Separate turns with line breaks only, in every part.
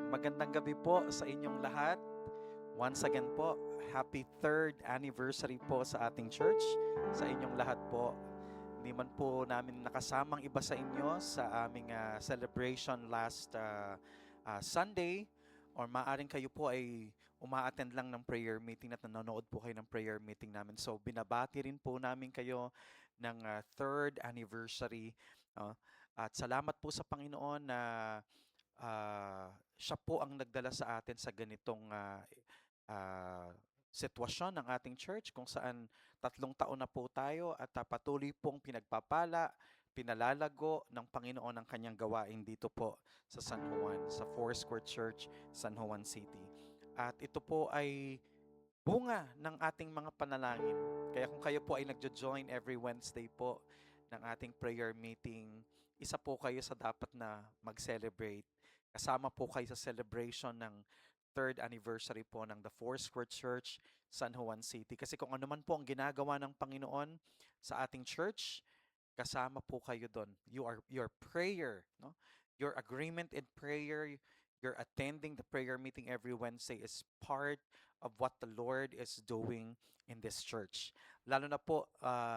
Magandang gabi po sa inyong lahat. Once again po, happy 3rd anniversary po sa ating church. Sa inyong lahat po, hindi man po namin nakasamang iba sa inyo sa aming celebration last Sunday, or maaring kayo po ay uma-attend lang ng prayer meeting at nanonood po kayo ng prayer meeting namin. So binabati rin po namin kayo ng 3rd anniversary. No? At salamat po sa Panginoon na siya po ang nagdala sa atin sa ganitong ah, sitwasyon ng ating church kung saan 3 taon na po tayo at patuloy pong pinagpapala, pinalalago ng Panginoon ang kanyang gawain dito po sa San Juan, sa Foursquare Church, San Juan City. At ito po ay bunga ng ating mga panalangin. Kaya kung kayo po ay nagjo-join every Wednesday po ng ating prayer meeting, isa po kayo sa dapat na mag-celebrate. Kasama po kayo sa celebration ng 3rd anniversary po ng the Foursquare Church, San Juan City. Kasi kung ano man po ang ginagawa ng Panginoon sa ating church, kasama po kayo doon. Your prayer, no? Your agreement in prayer, your attending the prayer meeting every Wednesday is part of what the Lord is doing in this church. Lalo na po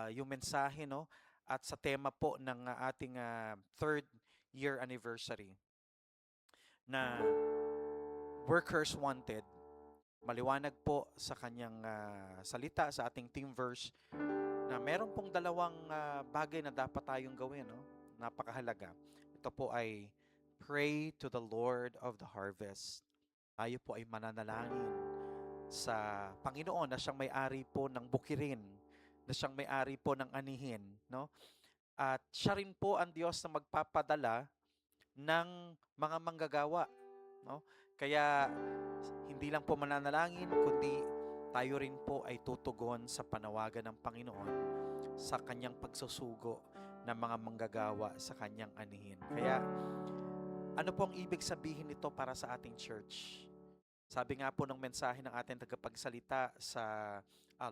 yung mensahe, no? At sa tema po ng ating 3rd year anniversary na Workers Wanted. Maliwanag po sa kanyang salita sa ating theme verse na meron pong dalawang bagay na dapat tayong gawin, no? Napakahalaga. Ito po ay pray to the Lord of the harvest. Tayo po ay mananalangin sa Panginoon na siyang may-ari po ng bukirin, na siyang may-ari po ng anihin, no? At siya rin po ang Diyos na magpapadala ng mga manggagawa, no? Kaya hindi lang po mananalangin, kundi tayo rin po ay tutugon sa panawagan ng Panginoon sa kanyang pagsusugo ng mga manggagawa sa kanyang anihin. Kaya ano po ang ibig sabihin nito para sa ating church? Sabi nga po ng mensahe ng ating tagapagsalita sa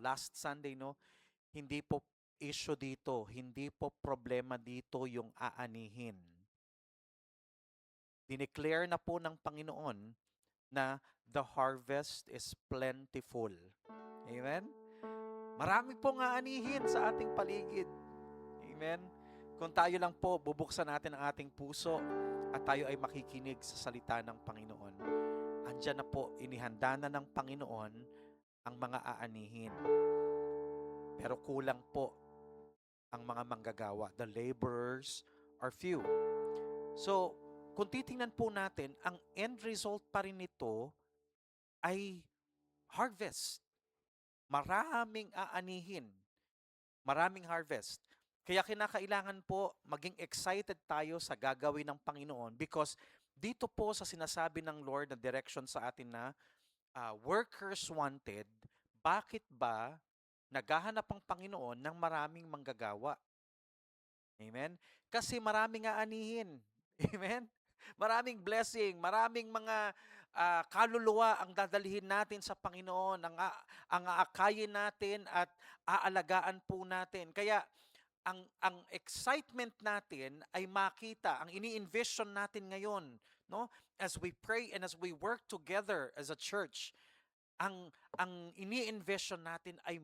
last Sunday, no? Hindi po issue dito, hindi po problema dito yung aanihin. Dineclare na po ng Panginoon na the harvest is plentiful. Amen? Marami pong aanihin sa ating paligid. Amen? Kung tayo lang po, bubuksan natin ang ating puso at tayo ay makikinig sa salita ng Panginoon. Andyan na po, inihanda na ng Panginoon ang mga aanihin. Pero kulang po ang mga manggagawa. The laborers are few. So, kung titingnan po natin, ang end result pa rin nito ay harvest. Maraming aanihin. Maraming harvest. Kaya kinakailangan po maging excited tayo sa gagawin ng Panginoon because dito po sa sinasabi ng Lord na direction sa atin na workers wanted, bakit ba naghahanap ang Panginoon ng maraming manggagawa? Amen? Kasi maraming aanihin. Amen? Maraming blessing, maraming mga kaluluwa ang dadalhin natin sa Panginoon, ang aakayin natin at aalagaan po natin. Kaya ang excitement natin ay makita, ang ini-envision natin ngayon, no? As we pray and as we work together as a church, ang ini-envision natin ay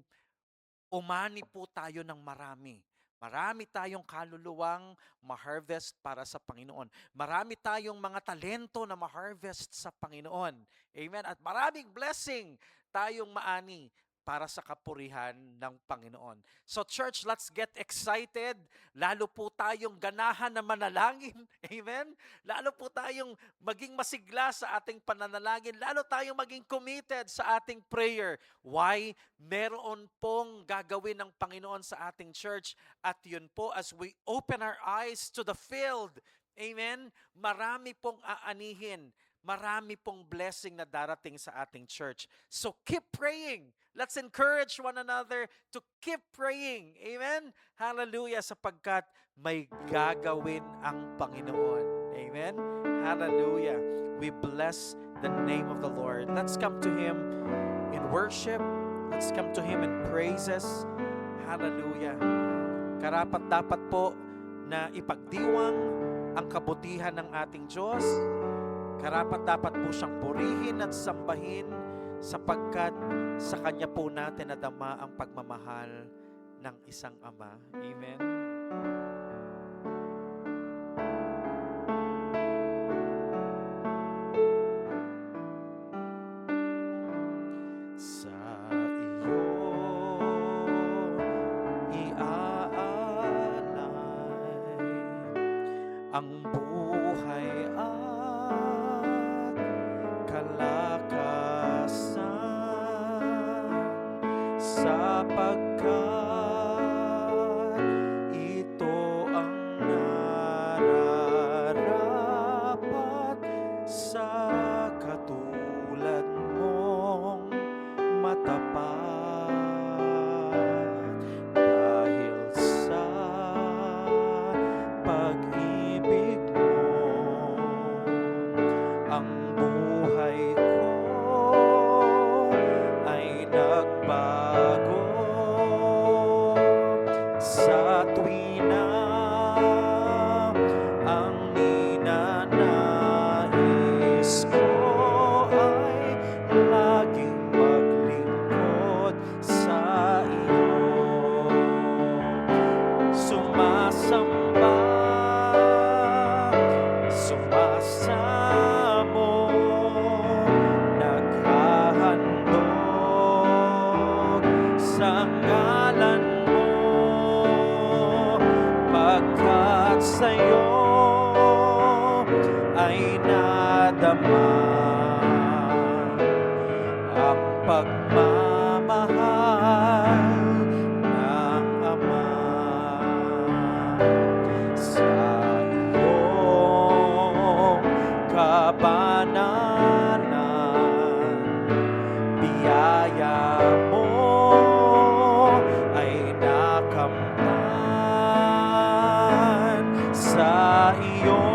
umani po tayo ng marami. Marami tayong kaluluwang ma-harvest para sa Panginoon. Marami tayong mga talento na ma-harvest sa Panginoon. Amen? At maraming blessing tayong maani para sa kapurihan ng Panginoon. So church, let's get excited. Lalo po tayong ganahan na manalangin. Amen? Lalo po tayong maging masigla sa ating pananalangin. Lalo tayong maging committed sa ating prayer. Why? Meron pong gagawin ng Panginoon sa ating church. At yun po, as we open our eyes to the field, amen? Marami pong aanihin. Marami pong blessing na darating sa ating church. So keep praying. Let's encourage one another to keep praying. Amen? Hallelujah, sapagkat may gagawin ang Panginoon. Amen? Hallelujah. We bless the name of the Lord. Let's come to Him in worship. Let's come to Him in praises. Hallelujah. Karapat-dapat po na ipagdiwang ang kabutihan ng ating Diyos. Karapat-dapat po siyang purihin at sambahin sapagkat sa Kanya po natin nadama ang pagmamahal ng isang ama. Amen. Sa iyo iaalay ang buhay at kalakasan sapagkat ito ang nararapat sa katulad mong matapat dahil sa pag-ibig mo ang buhay ko ay nagbago sa tuwina ang ninanais ko ay laging maglingkod sa iyo. Sumasamba, sumasamo, naghahandog sa ngalan mo, pagkat sa'yo ay nadama ang pagmamahal ng Ama. Sa iyong kabanalan, biyaya mo ay nakamtan. Sa iyo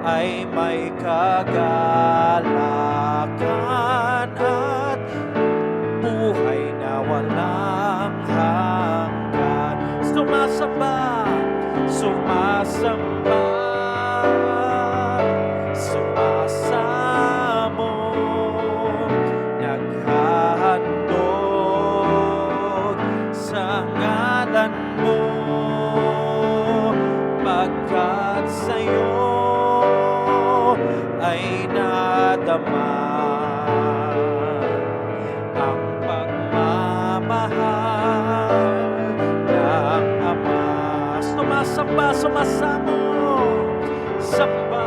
ay may kagalakan at buhay na walang hanggan. Sumasamba, sumasamba, sumasamo, naghahandog sa ngalan mo, pagkat sa'yo ay nadama ang pagmamahal ng Ama. Sumasamba, sumasamo, samba,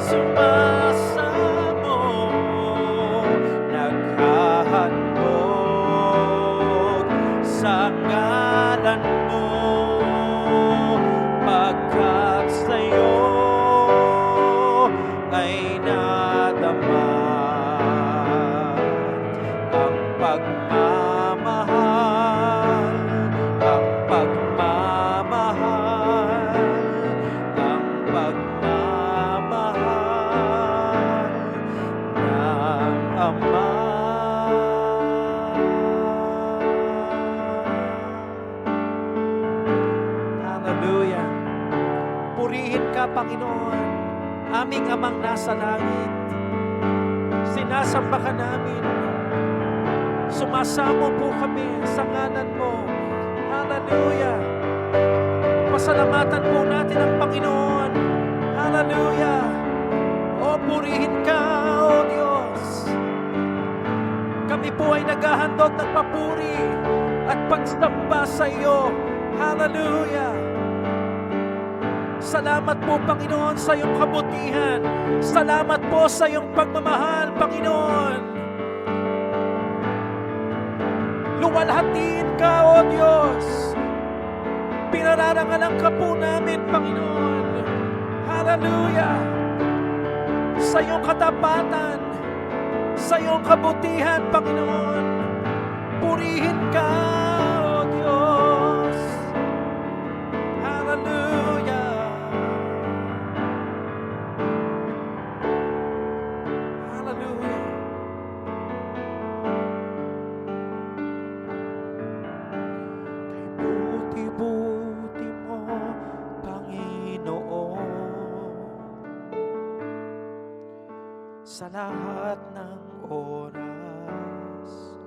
sumasamo, naghahandog sa ngalan mo, pagkat sa'yo ay nadama ang pagmamahal, ang pagmamahal, ang pagmamahal ng Ama. Hallelujah. Purihin ka, Panginoon, aming Amang nasa langit. Sinasamba ka namin. Sumasamo po kami sa ngalan mo. Hallelujah. Pasalamatan po natin ang Panginoon. Hallelujah. O purihin ka, O Diyos. Kami po ay naghahandog ng papuri at pagsamba sa iyo. Hallelujah. Salamat po, Panginoon, sa iyong kabutihan. Salamat po sa iyong pagmamahal, Panginoon. Luwalhatiin ka, O Diyos. Pinararangalan ka po namin, Panginoon. Hallelujah. Sa iyong katapatan, sa iyong kabutihan, Panginoon. Purihin ka, O Diyos. Hallelujah. Hallelujah. Kay buti-buti mo, Panginoon, lahat ng oras,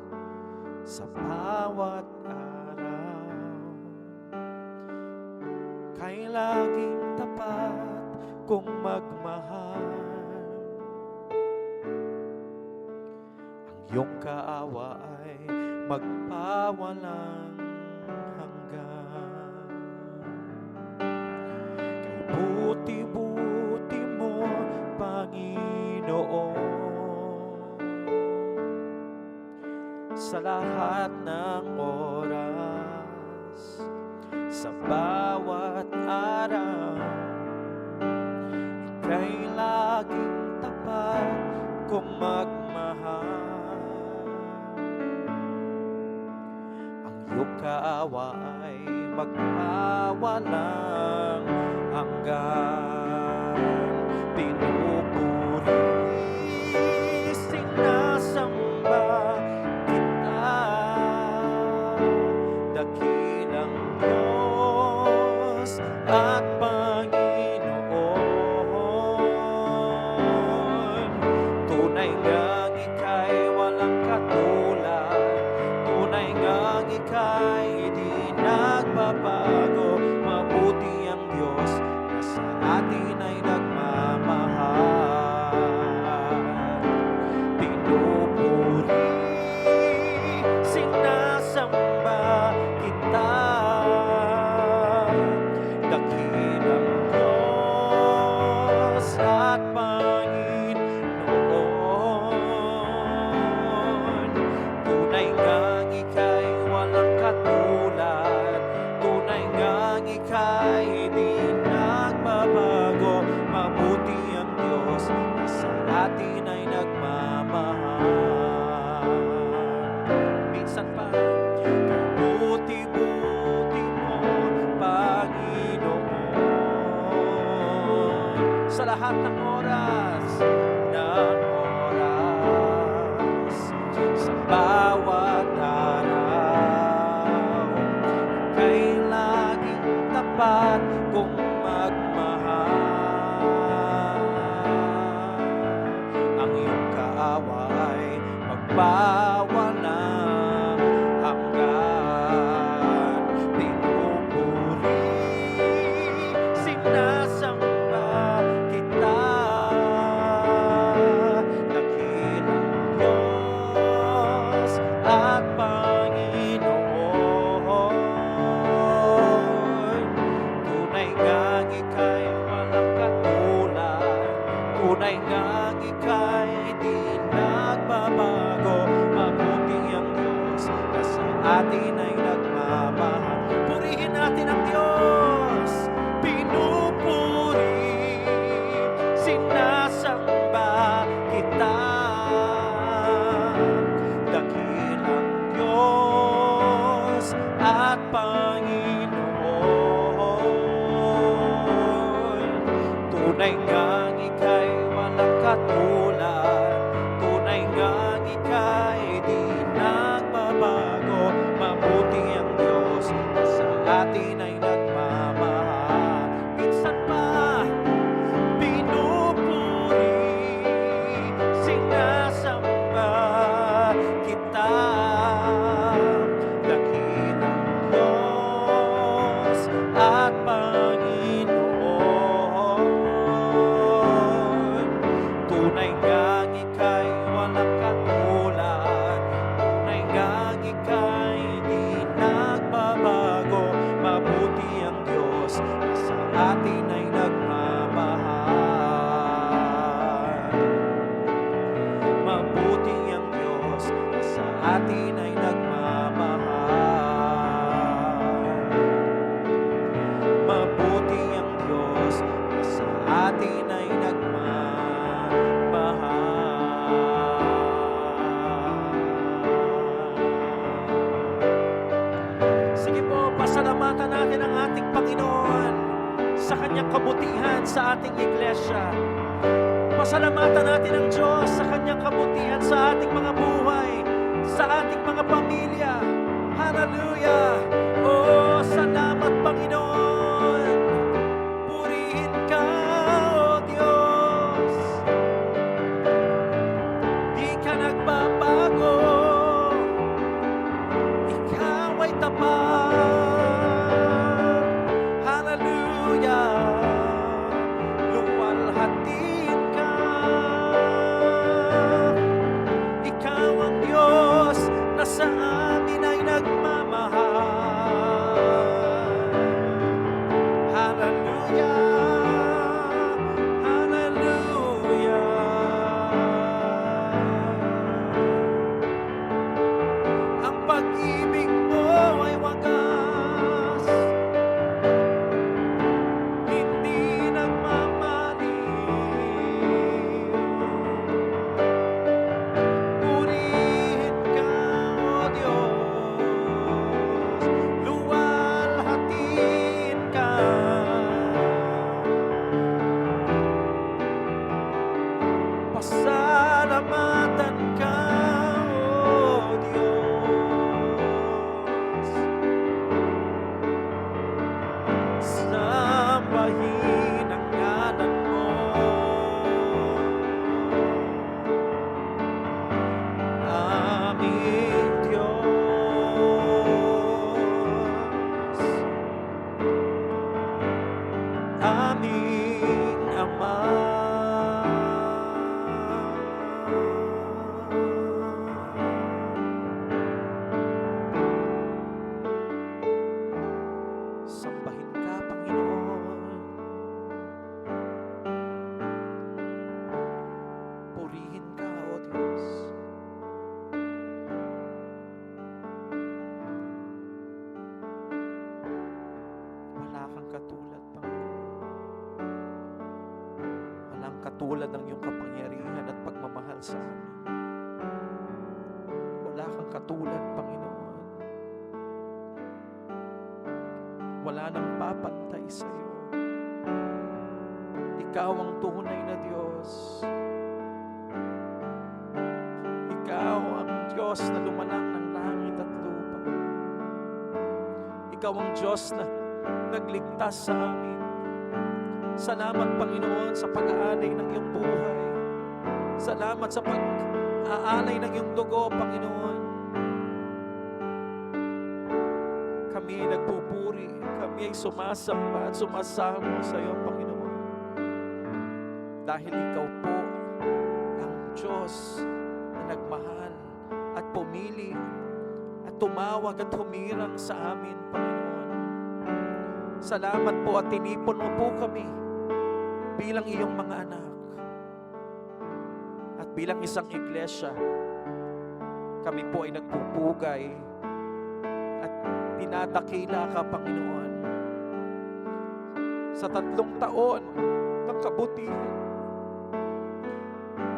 sa bawat araw, kay laging tapat kong magmahal. Ang iyong kaawa ay magpawalang hanggan. Kay buti-buti mo, Panginoon, sa lahat ng oras, sa bawat araw, ika'y laging tapat kong magmahal. Ang iyong kaawa ay magpawalang hanggan. Pinupuri, sinasamba kita, dakilang Diyos at Panginoon. Tunay ngang ika'y walang katulad, tunay ngang ika'y di nagbabago. Mabuti ang Diyos na sa atin ay nagmamahal. Pinupuri, sinasamba kita, dakilang Diyos at Panginoon. Tunay ngang ika'y walang katulad, tunay ngang ika'y di nagbabago. Mabuti ang Diyos na sa atin ay nagmamahal. Minsan pa, buti-buti mo, Panginoon, sa lahat ng oras, sa bawat araw, ika'y laging tapat kong magmahal. Ang iyong kaawa ay magpawalang hanggan. Pinupuri, sinasamba kita, dakilang Diyos at Panginoon. Tunay ngang ika'y walang katulad, tunay ngang ika'y di nagbabago. Mabuti ang Diyos na sa atin ay nagmamahal. Purihin natin ang Diyos. Pinupuri, sinasamba kita, dakilang Diyos at Panginoon. Tunay ngang ika'y walang katulad, tunay ngang ika'y di nagbabago. Mabuti ang Diyos na sa atin ay nagmamahal. Minsan pa, pinupuri, sinasamba kita, dakilang Diyos at Panginoon. Tunay ngang ika'y walang katulad, tunay ngang ika'y di nagbabago. Mabuti ang Diyos na sa atin ay nagmamahal. Mabuti ang Diyos na sa atin ay nagmamahal. Mabuti ang Diyos na sa atin ay nagmamahal. Sige po, pasalamatan natin ang ating Panginoon sa kanyang kabutihan sa ating iglesia. Pasalamatan natin ang Diyos sa kanyang kabutihan sa ating mga buhay, sa ating mga pamilya. Hallelujah! Oh, salamat Panginoon! Purihin ka, O Diyos! ka nagbabago, ikaw ay tapat. Hallelujah, luwalhatin ka. Ikaw ang Diyos na sa amin ay nagmamahal. Hallelujah, hallelujah. Ang pag-ibig mo ay wagas, hindi nagmamaliw. Purihin ka, O Diyos, luwalhatin ka. Pasalamatan ka, O Diyos. Sambahin ang ngalan mo, aming Diyos, aming Ama. Sambahin ka, Panginoon. Purihin ka, O Diyos. Wala kang katulad, Panginoon. Walang katulad ng iyong kapangyarihan at pagmamahal sa amin. Wala kang katulad, Panginoon. Wala nang papantay sa iyo. Ikaw ang tunay na Diyos. Ikaw ang Diyos na lumalang ng langit at lupa. Ikaw ang Diyos na nagligtas sa amin. Salamat, Panginoon, sa pag-aalay ng iyong buhay. Salamat sa pag-aalay ng iyong dugo, Panginoon. Kami ay nagpupuri, kami ay sumasamba at sumasamo sa iyo, Panginoon. Dahil ikaw po ang Diyos na nagmahal at pumili at tumawag at humirang sa amin, Panginoon. Salamat po at tinipon mo po kami bilang iyong mga anak. At bilang isang iglesia, kami po ay nagpupugay at dinadakila ka, Panginoon. Sa 3 taon ng kabutihan,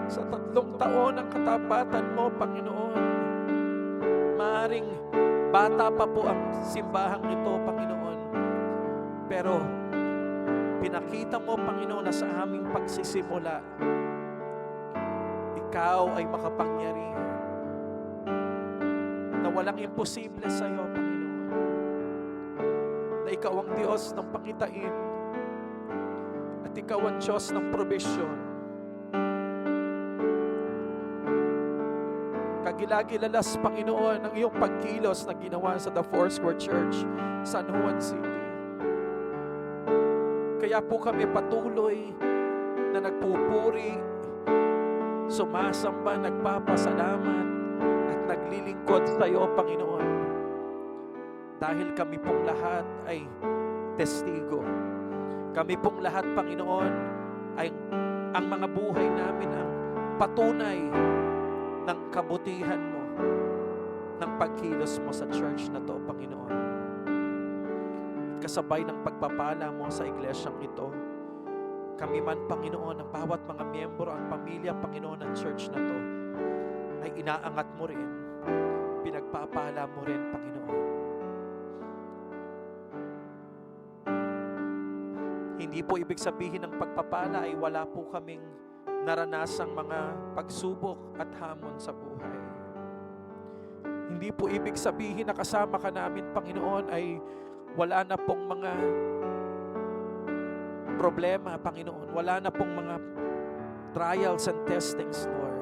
sa 3 taon ng katapatan mo, Panginoon, maaring bata pa po ang simbahang ito, Panginoon. Pero pinakita mo, Panginoon, na sa aming pagsisimula, ikaw ay makapangyarihan. Na walang imposible sa iyo, Panginoon. Na ikaw ang Diyos ng pangitain at ikaw ang Diyos ng provision. Kagilagilalas, Panginoon, ang iyong pagkilos na ginawa sa The Foursquare Church, San Juan City. Kaya po kami patuloy na nagpupuri, sumasamba, nagpapasalamat at naglilingkod sa iyo, Panginoon. Dahil kami pong lahat ay testigo. Kami pong lahat, Panginoon, ay ang mga buhay namin ang patunay ng kabutihan mo, ng pagkilos mo sa church na to, Panginoon. At kasabay ng pagpapala mo sa iglesyang ito, kami man, Panginoon, ang bawat mga miyembro, ang pamilya, Panginoon, ng church na to, ay inaangat mo rin, pinagpapala mo rin, Panginoon. Hindi po ibig sabihin ng pagpapala ay wala po kaming naranasang mga pagsubok at hamon sa buhay. Hindi po ibig sabihin na kasama ka namin, Panginoon, ay wala na pong mga problema, Panginoon. Wala na pong mga trials and testings, Lord.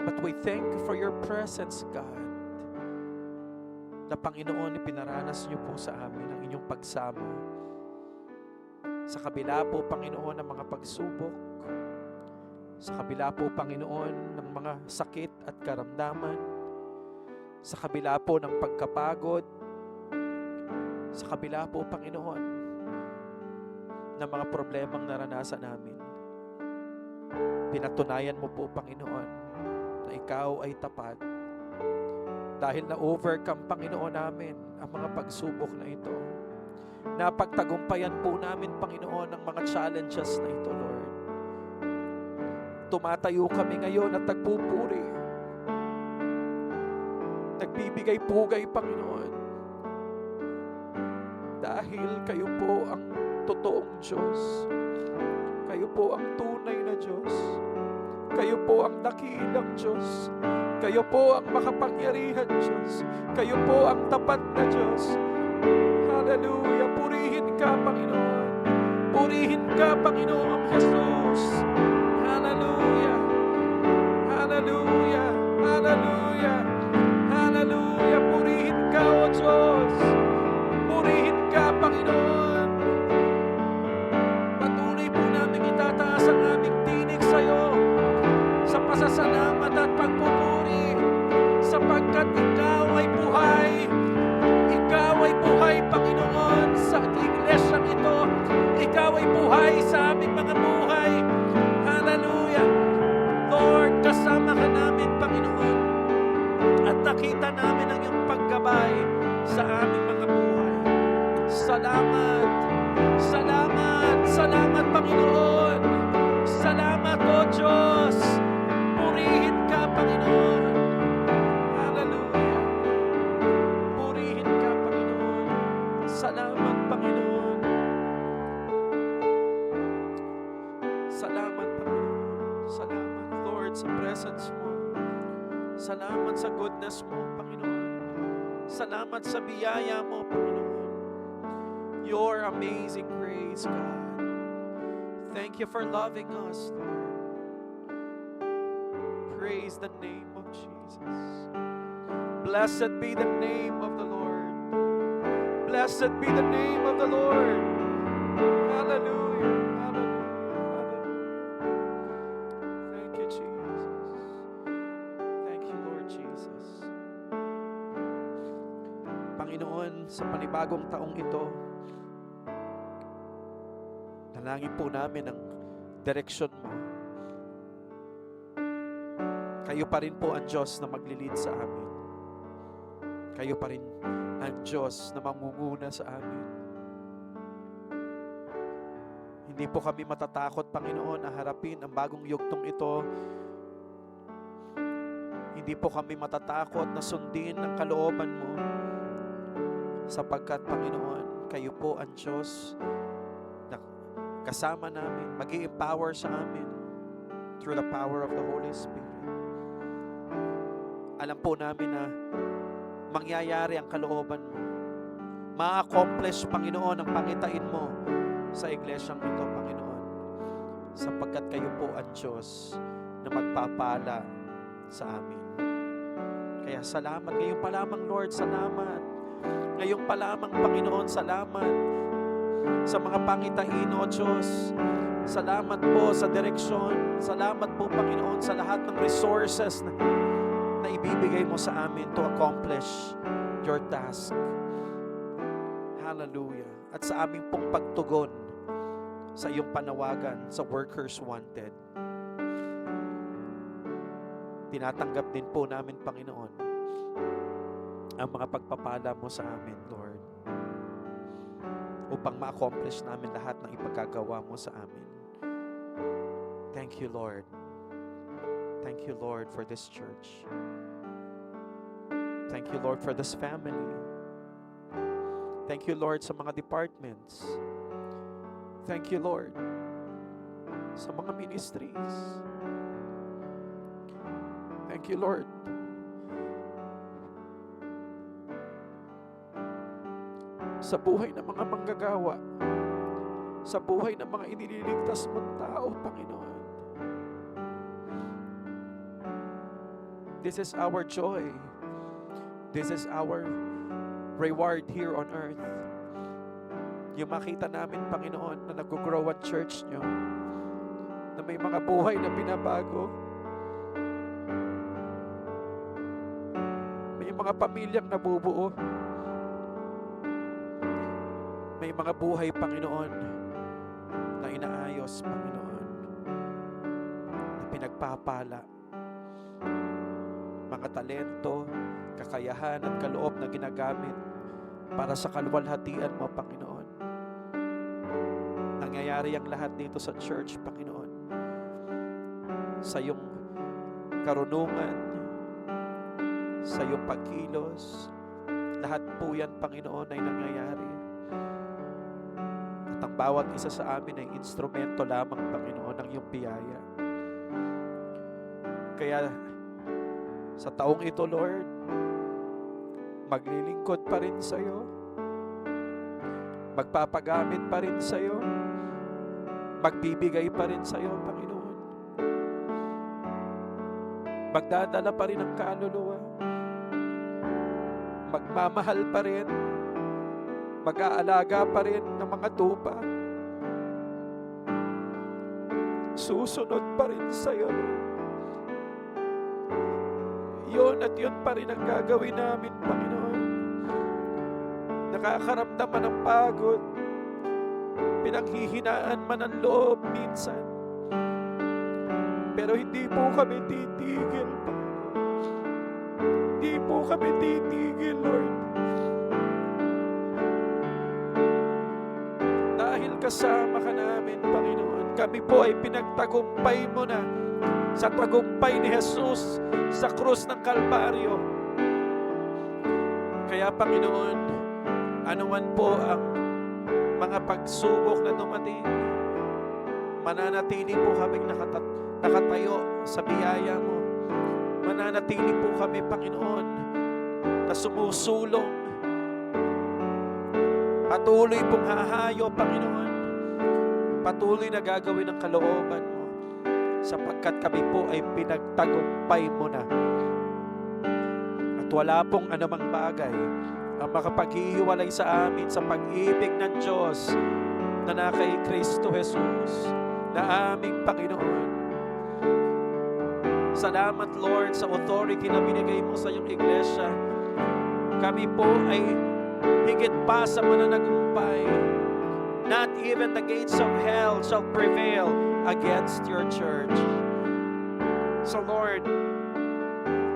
But we thank you for your presence, God. Na Panginoon, ipinaranas niyo po sa amin ang inyong pagsama. Sa kabila po, Panginoon, ng mga pagsubok, sa kabila po, Panginoon, ng mga sakit at karamdaman, sa kabila po ng pagkapagod, sa kabila po, Panginoon, ng mga problemang naranasan namin, pinatunayan mo po, Panginoon, na ikaw ay tapat. Dahil na-overcome, Panginoon, namin ang mga pagsubok na ito. Napagtagumpayan po namin, Panginoon, ang mga challenges na ito, Lord. Tumatayo kami ngayon at nagpupuri. Nagbibigay pugay, Panginoon. Dahil kayo po ang totoong Diyos. Kayo po ang tunay na Diyos. Kayo po ang dakilang Diyos. Kayo po ang makapangyarihan Diyos. Kayo po ang tapat na Diyos. Hallelujah. Purihin ka, Panginoon. Purihin ka, Panginoong Jesus. Hallelujah. Hallelujah. Hallelujah. Hallelujah. Purihin ka, O Diyos. Purihin ka, Panginoon. Patuloy po namin itataas ang aming tinig sa iyo sa pasasalamat at pagpupuri, sapagkat ikaw ay buhay. Ikaw ay buhay, Panginoon, sa iglesyang ito. Ikaw ay buhay sa aming mga buhay. Hallelujah. Lord, kasama ka namin, Panginoon, at nakita namin ang iyong paggabay sa aming mga buhay. Salamat. Salamat. Salamat, Panginoon. Salamat, O Diyos. Purihin ka, Panginoon. Hallelujah. Purihin ka, Panginoon. Salamat, Panginoon. Salamat, Panginoon. Salamat, Lord, sa presence mo. Salamat sa goodness mo, Panginoon. Salamat sa biyaya mo, Panginoon. Your amazing grace, God. Thank you for loving us, Lord. Praise the name of Jesus. Blessed be the name of the Lord. Blessed be the name of the Lord. Hallelujah. Hallelujah. Hallelujah. Thank you, Jesus. Thank you, Lord Jesus. Panginoon, sa panibagong taong ito, nalangin po namin ang direksyon mo. Kayo pa rin po ang Diyos na maglilid sa amin. Kayo pa rin ang Diyos na mamunguna sa amin. Hindi po kami matatakot, Panginoon, na harapin ang bagong yugtong ito. Hindi po kami matatakot na sundin ang kalooban mo. Sapagkat, Panginoon, kayo po ang Diyos na kasama namin, mag-i-empower sa amin through the power of the Holy Spirit. Alam po namin na mangyayari ang kalooban mo. Ma-accomplish, Panginoon, ang pangitain mo sa iglesyang ito, Panginoon. Sapagkat kayo po ang Diyos na magpapala sa amin. Kaya salamat. Ngayon pa lamang, Lord, salamat. Ngayon pa lamang, Panginoon, salamat sa mga pangitain, O Diyos. Salamat po sa direksyon. Salamat po, Panginoon, sa lahat ng resources na ibibigay mo sa amin to accomplish your task. Hallelujah. At sa aming pong pagtugon sa iyong panawagan sa Workers Wanted. Tinatanggap din po namin, Panginoon, ang mga pagpapala mo sa amin, Lord, upang ma-accomplish namin lahat ng ipagkagawa mo sa amin. Thank you, Lord. Thank you, Lord, for this church. Thank you, Lord, for this family. Thank you, Lord, sa mga departments. Thank you, Lord, sa mga ministries. Thank you, Lord, sa buhay ng mga manggagawa, sa buhay ng mga inililigtas mong tao, Panginoon. This is our joy. This is our reward here on earth. Yung makita namin, Panginoon, na nag-grow ang church nyo, na may mga buhay na binabago, may mga pamilyang nabubuo, may mga buhay, Panginoon, na inaayos, Panginoon, na pinagpapala, mga talento, kakayahan at kaloob na ginagamit para sa kaluwalhatian mo, Panginoon. Nangyayari ang lahat dito sa church, Panginoon, sa iyong karunungan, sa iyong pagkilos. Lahat po yan, Panginoon, ay nangyayari. At ang bawat isa sa amin ay instrumento lamang, Panginoon, ng iyong biyaya. Kaya sa taong ito, Lord, maglilingkod pa rin sa iyo, magpapagamit pa rin sa iyo, magbibigay pa rin sa iyo, Panginoon. Magdadala pa rin ang kaluluwa, magmamahal pa rin, mag-aalaga pa rin ng mga tupa, susunod pa rin sa iyo, Lord. Yun at yun pa rin ang gagawin namin, Panginoon. Nakakaramdaman ng pagod, pinanghihinaan man ang loob minsan, pero hindi po kami titigil, Panginoon. Hindi po kami titigil, Lord. Dahil kasama ka namin, Panginoon, kami po ay pinagtagumpay mo na sa tagumpay ni Jesus sa krus ng Kalbaryo. Kaya, Panginoon, anuman po ang mga pagsubok na dumating, mananatili po kami nakatayo sa biyaya mo. Mananatili po kami, Panginoon, na sumusulong. Patuloy pong hahayo, Panginoon. Patuloy na gagawin ang kalooban mo, sapagkat kami po ay pinagtagumpay mo na. At wala pong anumang bagay ang makapaghihiwalay sa amin sa pag-ibig ng Diyos na kay Kristo Jesus na aming Panginoon. Salamat, Lord, sa authority na binigay mo sa iyong iglesia. Kami po ay higit pa sa mananagumpay. Not even the gates of hell shall prevail against your church. So, Lord,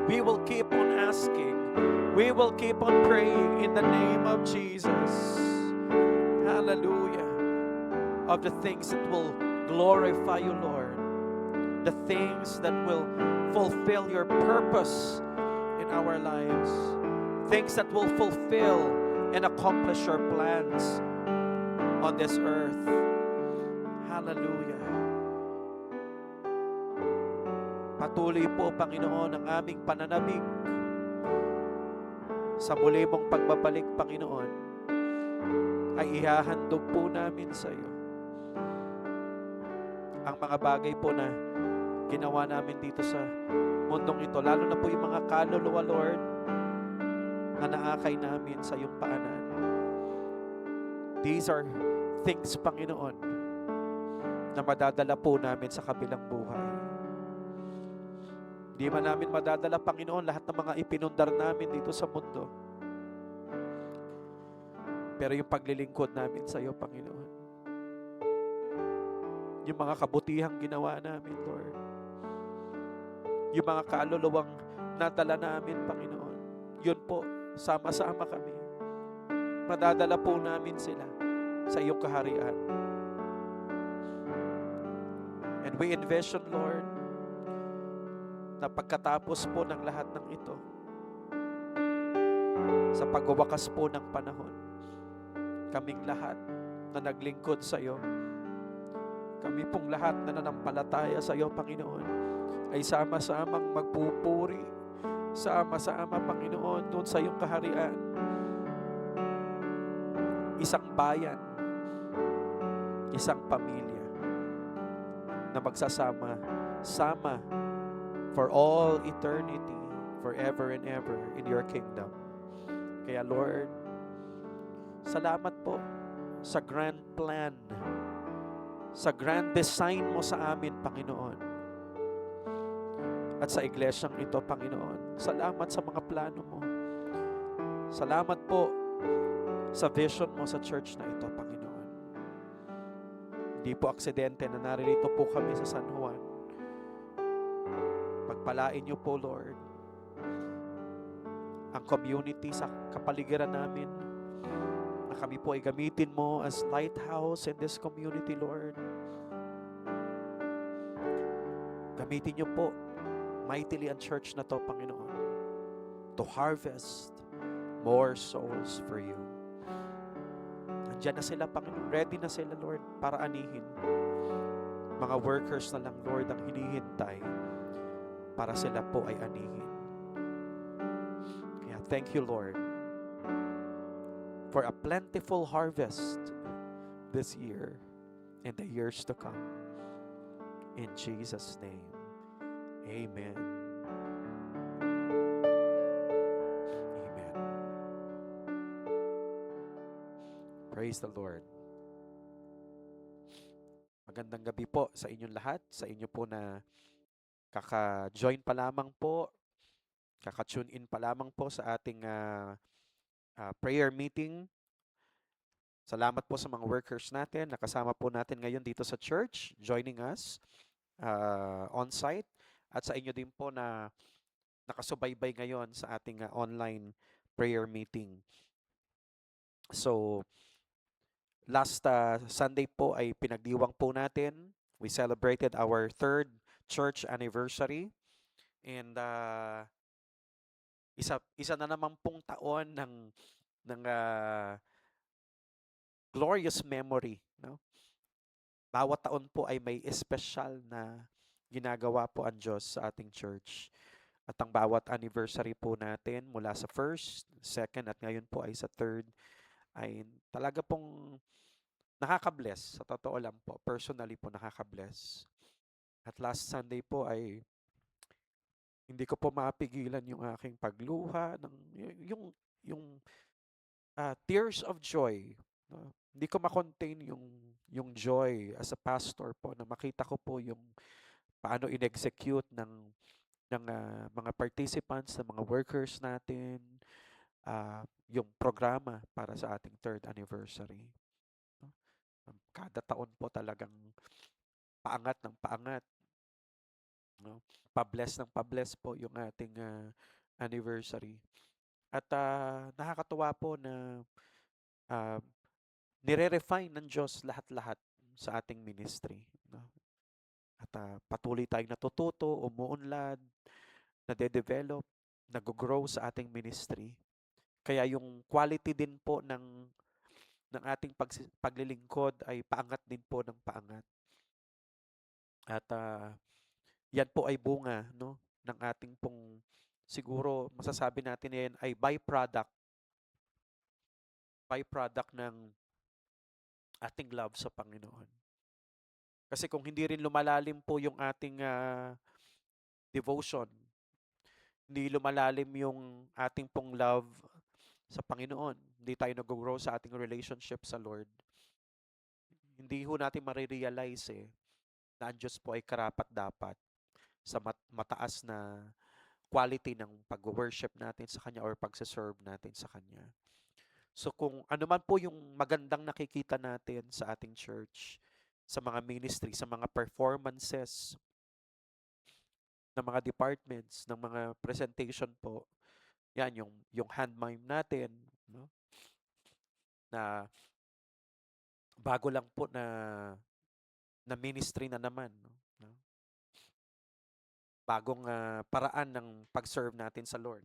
we will keep on asking. We will keep on praying in the name of Jesus. Hallelujah. Of the things that will glorify you, Lord. The things that will fulfill your purpose in our lives. Things that will fulfill and accomplish your plans on this earth. Hallelujah. Patuloy po, Panginoon, ang aming pananabik sa muli mong pagbabalik, Panginoon, ay ihahandog po namin sa iyo ang mga bagay po na ginawa namin dito sa mundong ito, lalo na po yung mga kaluluwa, Lord, na naakay namin sa iyong paanan. These are things, Panginoon, na madadala po namin sa kabilang buhay. Di man namin madadala, Panginoon, lahat ng mga ipinundar namin dito sa mundo. Pero yung paglilingkod namin sa iyo, Panginoon, yung mga kabutihang ginawa namin, Lord, yung mga kaluluwang nadala namin, Panginoon, yun po, sama-sama kami. Madadala po namin sila sa iyong kaharian. And we envision, Lord, na pagkatapos po ng lahat ng ito, sa pagwawakas po ng panahon, kaming lahat na naglingkod sa iyo, kami pong lahat na nanampalataya sa iyo, Panginoon, ay sama-samang magpupuri, sama-sama, Panginoon, doon sa iyong kaharian. Isang bayan, isang pamilya na magsasama-sama for all eternity. forever and ever in your kingdom. Kaya Lord, salamat po sa grand plan, sa grand design mo sa amin, Panginoon. At sa iglesyang ito, Panginoon. Salamat sa mga plano mo. Salamat po sa vision mo sa church na ito, Panginoon. Hindi po aksidente na naririto po kami sa San Juan. Pagpalain niyo po, Lord, ang community sa kapaligiran namin, na kami po ay gamitin mo as lighthouse in this community, Lord. Gamitin niyo po mightily ang church na to, Panginoon, to harvest more souls for you. Nandiyan na sila, Panginoon. Ready na sila, Lord, para anihin. Mga workers na lang, Lord, ang hinihintay para sila po ay anihin. Kaya thank you, Lord, for a plentiful harvest this year and the years to come. In Jesus' name, amen. Amen. Praise the Lord. Magandang gabi po sa inyong lahat, sa inyo po na kaka-join pa lamang po, kaka-tune in pa lamang po sa ating prayer meeting. Salamat po sa mga workers natin. Nakasama po natin ngayon dito sa church, joining us on-site. At sa inyo din po na nakasubaybay ngayon sa ating online prayer meeting. So, last Sunday po ay pinagdiwang po natin. We celebrated our 3rd church anniversary. And isa na naman pong taon ng glorious memory, no? Bawat taon po ay may espesyal na ginagawa po ang Diyos sa ating church. At ang bawat anniversary po natin mula sa 1st, 2nd at ngayon po ay sa 3rd ay talaga pong nakaka-bless. Sa totoo lang po, personally po nakaka-bless. At last Sunday po ay hindi ko po mapigilan yung aking pagluha ng yung tears of joy, no? Hindi ko ma-contain yung joy as a pastor po na makita ko po yung paano in-execute ng mga participants, ng mga workers natin, yung programa para sa ating 3rd anniversary. No? Kada taon po talagang paangat ng paangat, no? Pa-bless ng pa-bless po yung ating anniversary. At nakakatuwa po na nire-refine ng Diyos lahat-lahat sa ating ministry, no? At patuloy tayong natututo, umuunlad, nade-develop, nag-grow sa ating ministry. Kaya yung quality din po ng ating paglilingkod ay paangat din po ng paangat. At yan po ay bunga, no, ng ating pong, siguro masasabi natin yan ay byproduct ng ating love sa Panginoon. Kasi kung hindi rin lumalalim po yung ating devotion, hindi lumalalim yung ating pong love sa Panginoon, hindi tayo nag-grow sa ating relationship sa Lord, hindi ho natin marirealize na ang Diyos po ay karapat-dapat sa mataas na quality ng pag-worship natin sa Kanya or pag-serve natin sa Kanya. So kung ano man po yung magandang nakikita natin sa ating church, sa mga ministry, sa mga performances ng mga departments, ng mga presentation po, yan yung hand mime natin, no? Na bago lang po na ministry na naman, no? Bagong paraan ng pag-serve natin sa Lord.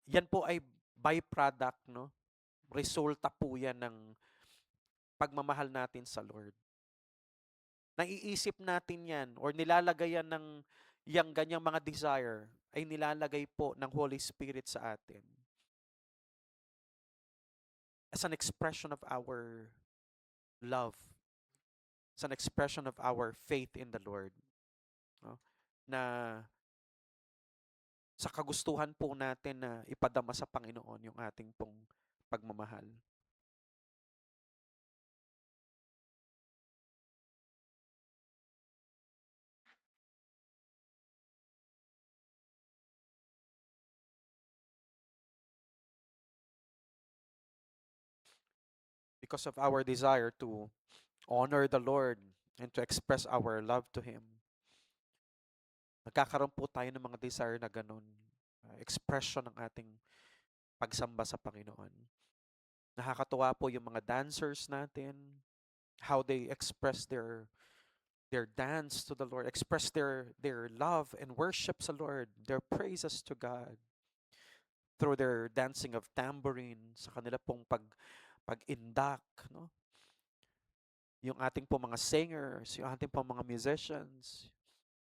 Yan po ay byproduct, no? Resulta po yan ng pagmamahal natin sa Lord. Naiisip natin yan or nilalagay yan ng yung ganyang mga desire ay nilalagay po ng Holy Spirit sa atin as an expression of our love It's an expression of our faith in the Lord. No? Na sa kagustuhan po natin na ipadama sa Panginoon yung ating pong pagmamahal. Because of our desire to honor the Lord and to express our love to Him, nagkakaroon po tayo ng mga desire na ganun. Expression ng ating pagsamba sa Panginoon. Nakakatuwa po yung mga dancers natin, how they express their dance to the Lord, express their love and worship sa Lord, their praises to God through their dancing of tambourine, sa kanila pong pag-indak, no? Yung ating po mga singers, yung ating po mga musicians,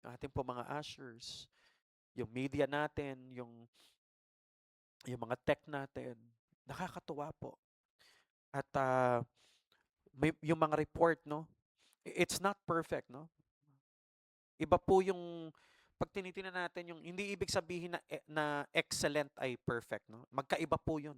yung ating po mga ushers, yung media natin, yung mga tech natin, nakakatuwa po. At yung mga report, no? It's not perfect, no? Iba po yung pag tinitingnan natin yung hindi ibig sabihin na excellent ay perfect, no? Magkaiba po 'yun.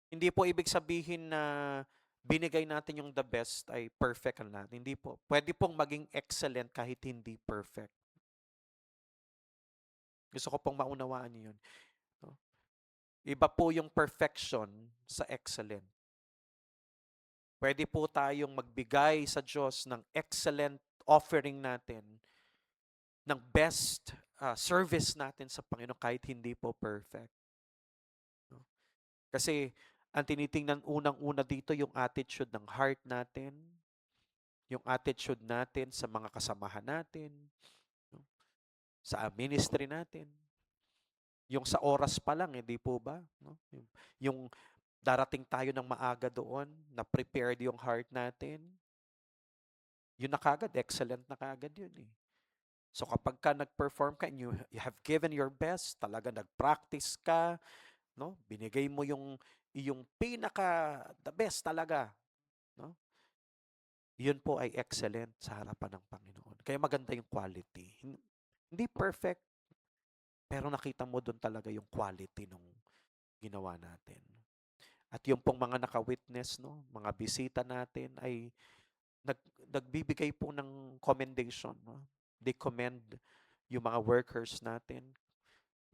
Hindi po ibig sabihin na binigay natin yung the best ay perfect ang lahat. Hindi po. Pwede pong maging excellent kahit hindi perfect. Gusto ko pong maunawaan niyo 'yun, no? Iba po yung perfection sa excellent. Pwede po tayong magbigay sa Diyos ng excellent offering natin, ng best service natin sa Panginoon kahit hindi po perfect. No? Kasi ang tinitingnan unang-una dito yung attitude ng heart natin, yung attitude natin sa mga kasamahan natin, no? Sa ministry natin, yung sa oras pa lang, hindi po ba? No? Yung darating tayo ng maaga doon, na prepared yung heart natin, yun na kagad, excellent na kagad yun eh. So kapag ka nag-perform ka and you have given your best, talaga nag-practice ka, no? Binigay mo yung pinaka the best talaga, no? Yun po ay excellent sa harapan ng Panginoon. Kaya maganda yung quality. Hindi perfect, pero nakita mo doon talaga yung quality nung ginawa natin. At yung pong mga naka-witness, no, mga bisita natin ay nagbibigay po ng commendation, no? They commend yung mga workers natin.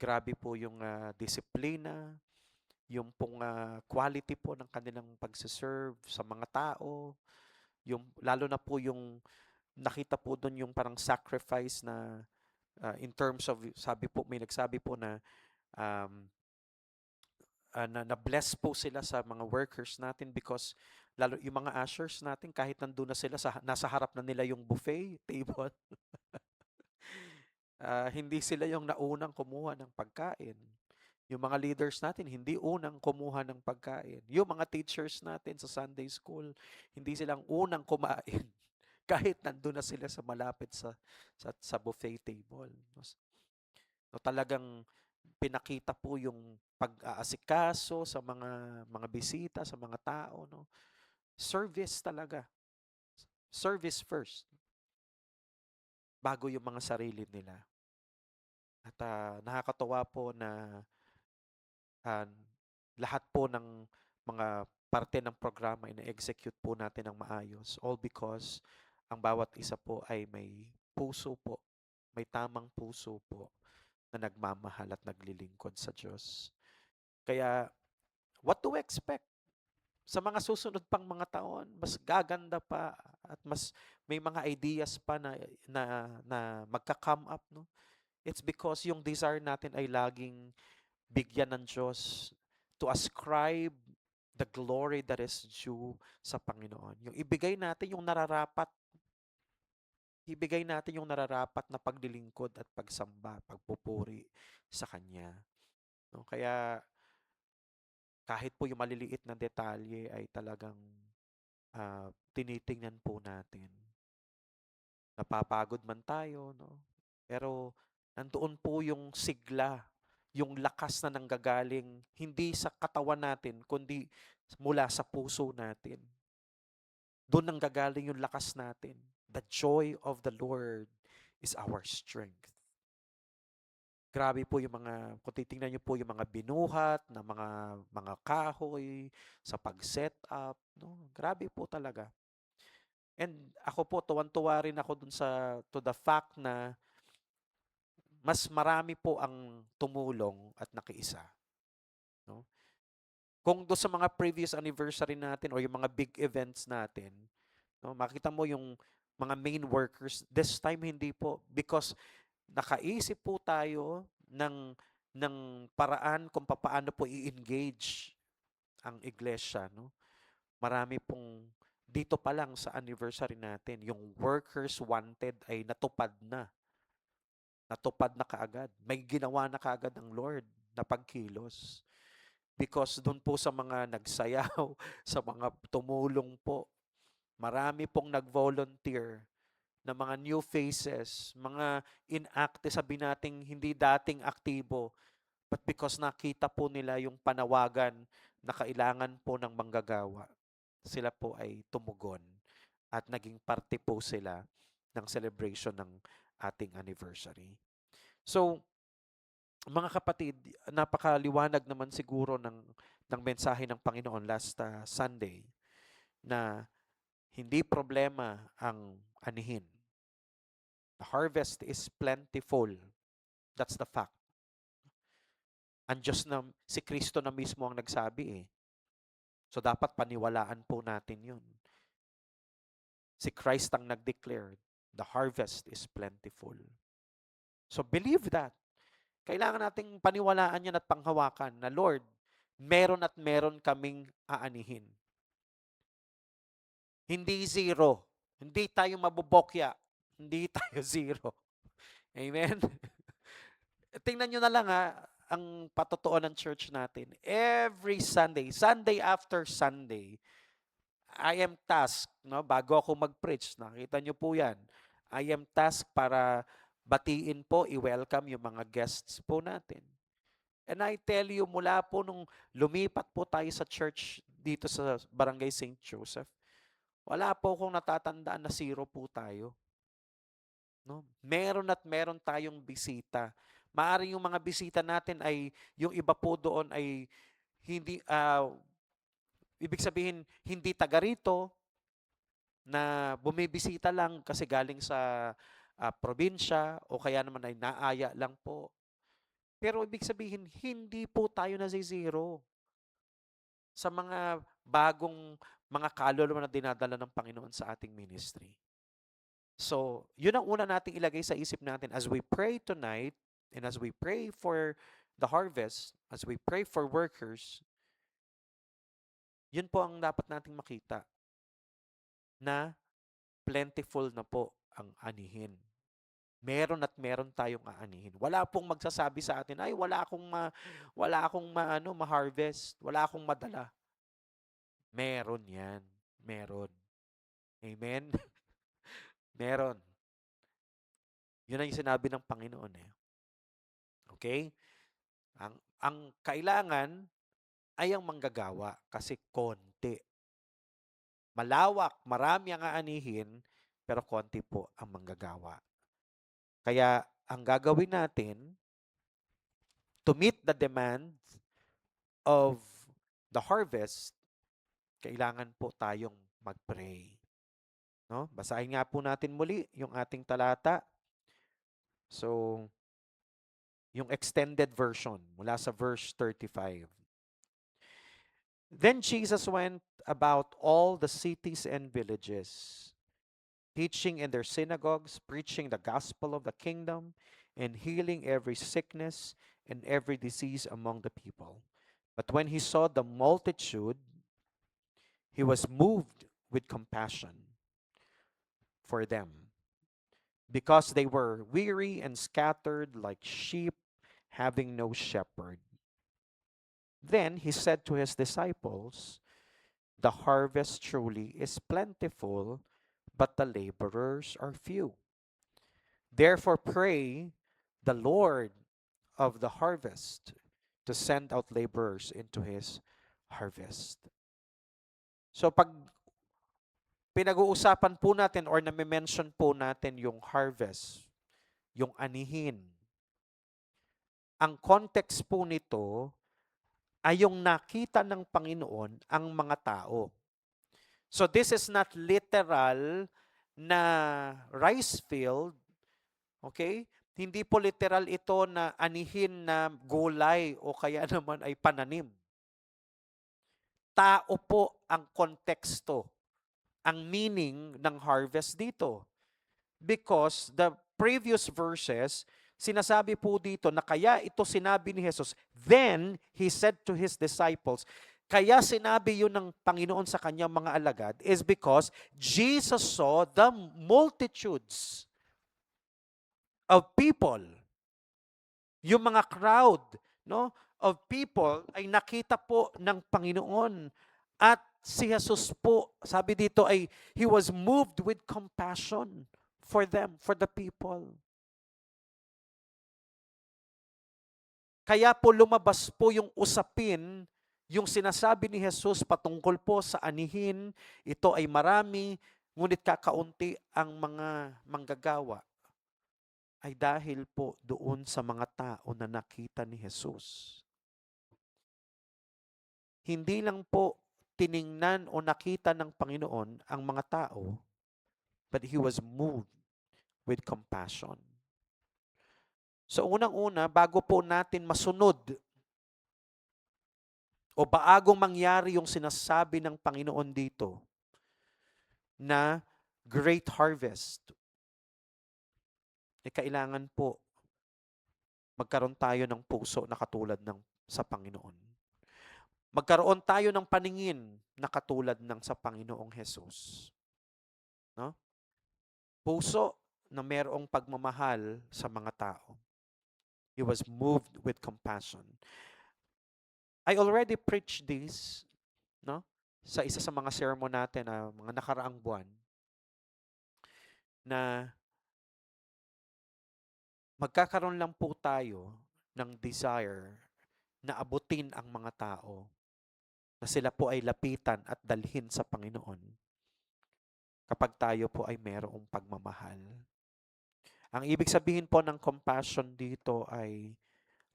Grabe po yung disiplina, yung pong quality po ng kanilang pagsiserve sa mga tao, yung lalo na po yung nakita po doon yung parang sacrifice na in terms of sabi po may nagsabi po na um, na bless po sila sa mga workers natin because lalo yung mga ushers natin kahit nandun na sila nasa harap na nila yung buffet table. Hindi sila yung naunang kumuha ng pagkain. Yung mga leaders natin, hindi unang kumuha ng pagkain. Yung mga teachers natin sa Sunday school, hindi silang unang kumain. Kahit nandun na sila sa malapit sa buffet table. No, talagang pinakita po yung pag-aasikaso sa mga bisita, sa mga tao. No? Service talaga. Service first. Bago yung mga sarili nila. At nakakatuwa po na uh, lahat po ng mga parte ng programa ina-execute po natin ng maayos. All because ang bawat isa po ay may puso po, may tamang puso po na nagmamahal at naglilingkod sa Diyos. Kaya, what to expect? Sa mga susunod pang mga taon, mas gaganda pa at mas may mga ideas pa na magka-come up, no? It's because yung desire natin ay laging bigyan ng Diyos to ascribe the glory that is due sa Panginoon. Yung ibigay natin yung nararapat, ibigay natin yung nararapat na paglilingkod at pagsamba, pagpupuri sa Kanya. No? Kaya kahit po yung maliliit na detalye ay talagang tinitingnan po natin. Napapagod man tayo, no? Pero nandoon po yung sigla, yung lakas na nanggagaling hindi sa katawan natin kundi mula sa puso natin. Doon nang gagaling yung lakas natin. The joy of the Lord is our strength. Grabe po yung mga, kung titingnan niyo po yung mga binuhat na mga kahoy sa pag-set up, no? Grabe po talaga. And ako po, tuwan-tuwa rin ako dun to the fact na mas marami po ang tumulong at nakiisa. No? Kung do sa mga previous anniversary natin o yung mga big events natin, no, makita mo yung mga main workers, this time hindi po because nakaisip po tayo ng paraan kung paano po i-engage ang iglesia, no? Marami pong dito pa lang sa anniversary natin, yung workers wanted ay natupad na. Natupad na kaagad. May ginawa na kaagad ang Lord na pagkilos. Because doon po sa mga nagsayaw, sa mga tumulong po, marami pong nag-volunteer na mga new faces, mga inactive, sabi nating hindi dating aktibo, but because nakita po nila yung panawagan na kailangan po ng manggagawa, sila po ay tumugon at naging parte po sila ng celebration ng ating anniversary. So, mga kapatid, napakaliwanag naman siguro ng mensahe ng Panginoon last Sunday na hindi problema ang anihin. The harvest is plentiful. That's the fact. Ang Diyos na, si Kristo na mismo ang nagsabi eh. So dapat paniwalaan po natin yun. Si Christ ang nag-declare, the harvest is plentiful. So believe that. Kailangan nating paniwalaan yan at panghawakan na Lord, meron at meron kaming aanihin. Hindi zero. Hindi tayo mabubokya. Hindi tayo zero. Amen? Tingnan nyo na lang ang patotoo ng church natin. Every Sunday, Sunday after Sunday, I am tasked, no, bago ako mag-preach, nakita nyo po yan, I am tasked para batiin po, i-welcome yung mga guests po natin. And I tell you, mula po nung lumipat po tayo sa church dito sa Barangay St. Joseph, wala po akong natatandaan na zero po tayo. No? Meron at meron tayong bisita. Maaring yung mga bisita natin ay, yung iba po doon ay hindi, ibig sabihin, hindi taga rito, na bumibisita lang kasi galing sa probinsya o kaya naman ay naaya lang po. Pero ibig sabihin, hindi po tayo na zero sa mga bagong mga kaluluwa na dinadala ng Panginoon sa ating ministry. So, yun ang una nating ilagay sa isip natin as we pray tonight and as we pray for the harvest, as we pray for workers, yun po ang dapat nating makita na plentiful na po ang anihin. Meron at meron tayong aanihin. Wala pong magsasabi sa atin, ay wala akong ma-harvest, wala akong madala. Meron 'yan. Meron. Amen. Meron. 'Yun ang sinabi ng Panginoon eh. Okay? Ang kailangan ay ang manggagawa kasi konti. Malawak, marami ang aanihin, pero konti po ang manggagawa. Kaya ang gagawin natin to meet the demands of the harvest, kailangan po tayong mag-pray. No? Basahin nga po natin muli yung ating talata. So, yung extended version mula sa verse 35. Then Jesus went about all the cities and villages, teaching in their synagogues, preaching the gospel of the kingdom, and healing every sickness and every disease among the people. But when he saw the multitude, he was moved with compassion for them, because they were weary and scattered like sheep having no shepherd. Then he said to his disciples, the harvest truly is plentiful, but the laborers are few. Therefore pray the Lord of the harvest to send out laborers into his harvest. So pag pinag-uusapan po natin or nami-mention po natin yung harvest, yung anihin. Ang context po nito ay yung nakita ng Panginoon ang mga tao. So this is not literal na rice field, okay? Hindi po literal ito na anihin na gulay o kaya naman ay pananim. Tao po ang konteksto, ang meaning ng harvest dito. Because the previous verses, sinasabi po dito na kaya ito sinabi ni Jesus, then He said to His disciples, kaya sinabi yun ng Panginoon sa kanyang mga alagad is because Jesus saw the multitudes of people. Yung mga crowd, no, of people ay nakita po ng Panginoon. At si Jesus po, sabi dito ay He was moved with compassion for them, for the people. Kaya po lumabas po yung usapin, yung sinasabi ni Jesus patungkol po sa anihin, ito ay marami, ngunit kakaunti ang mga manggagawa. Ay dahil po doon sa mga tao na nakita ni Jesus. Hindi lang po tiningnan o nakita ng Panginoon ang mga tao, but He was moved with compassion. So unang-una, bago po natin masunod o baagong mangyari yung sinasabi ng Panginoon dito na great harvest, kailangan po magkaroon tayo ng puso na katulad ng sa Panginoon. Magkaroon tayo ng paningin na katulad ng sa Panginoong Jesus. No? Puso na mayroong pagmamahal sa mga tao. He was moved with compassion. I already preached this, no? Sa isa sa mga sermon natin na mga nakaraang buwan na magkakaroon lang po tayo ng desire na abutin ang mga tao, na sila po ay lapitan at dalhin sa Panginoon kapag tayo po ay mayroong pagmamahal. Ang ibig sabihin po ng compassion dito ay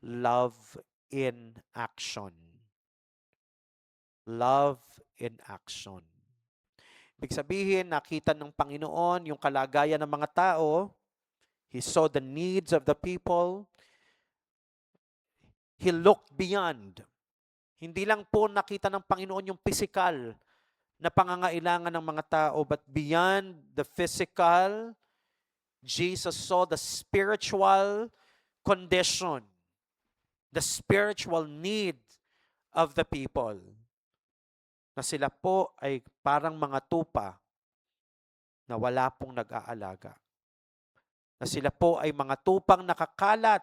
love in action. Love in action. Ibig sabihin, nakita ng Panginoon yung kalagayan ng mga tao. He saw the needs of the people. He looked beyond. Hindi lang po nakita ng Panginoon yung physical na pangangailangan ng mga tao, but beyond the physical, Jesus saw the spiritual condition, the spiritual need of the people. Na sila po ay parang mga tupa na wala pong nag-aalaga. Na sila po ay mga tupang nakakalat.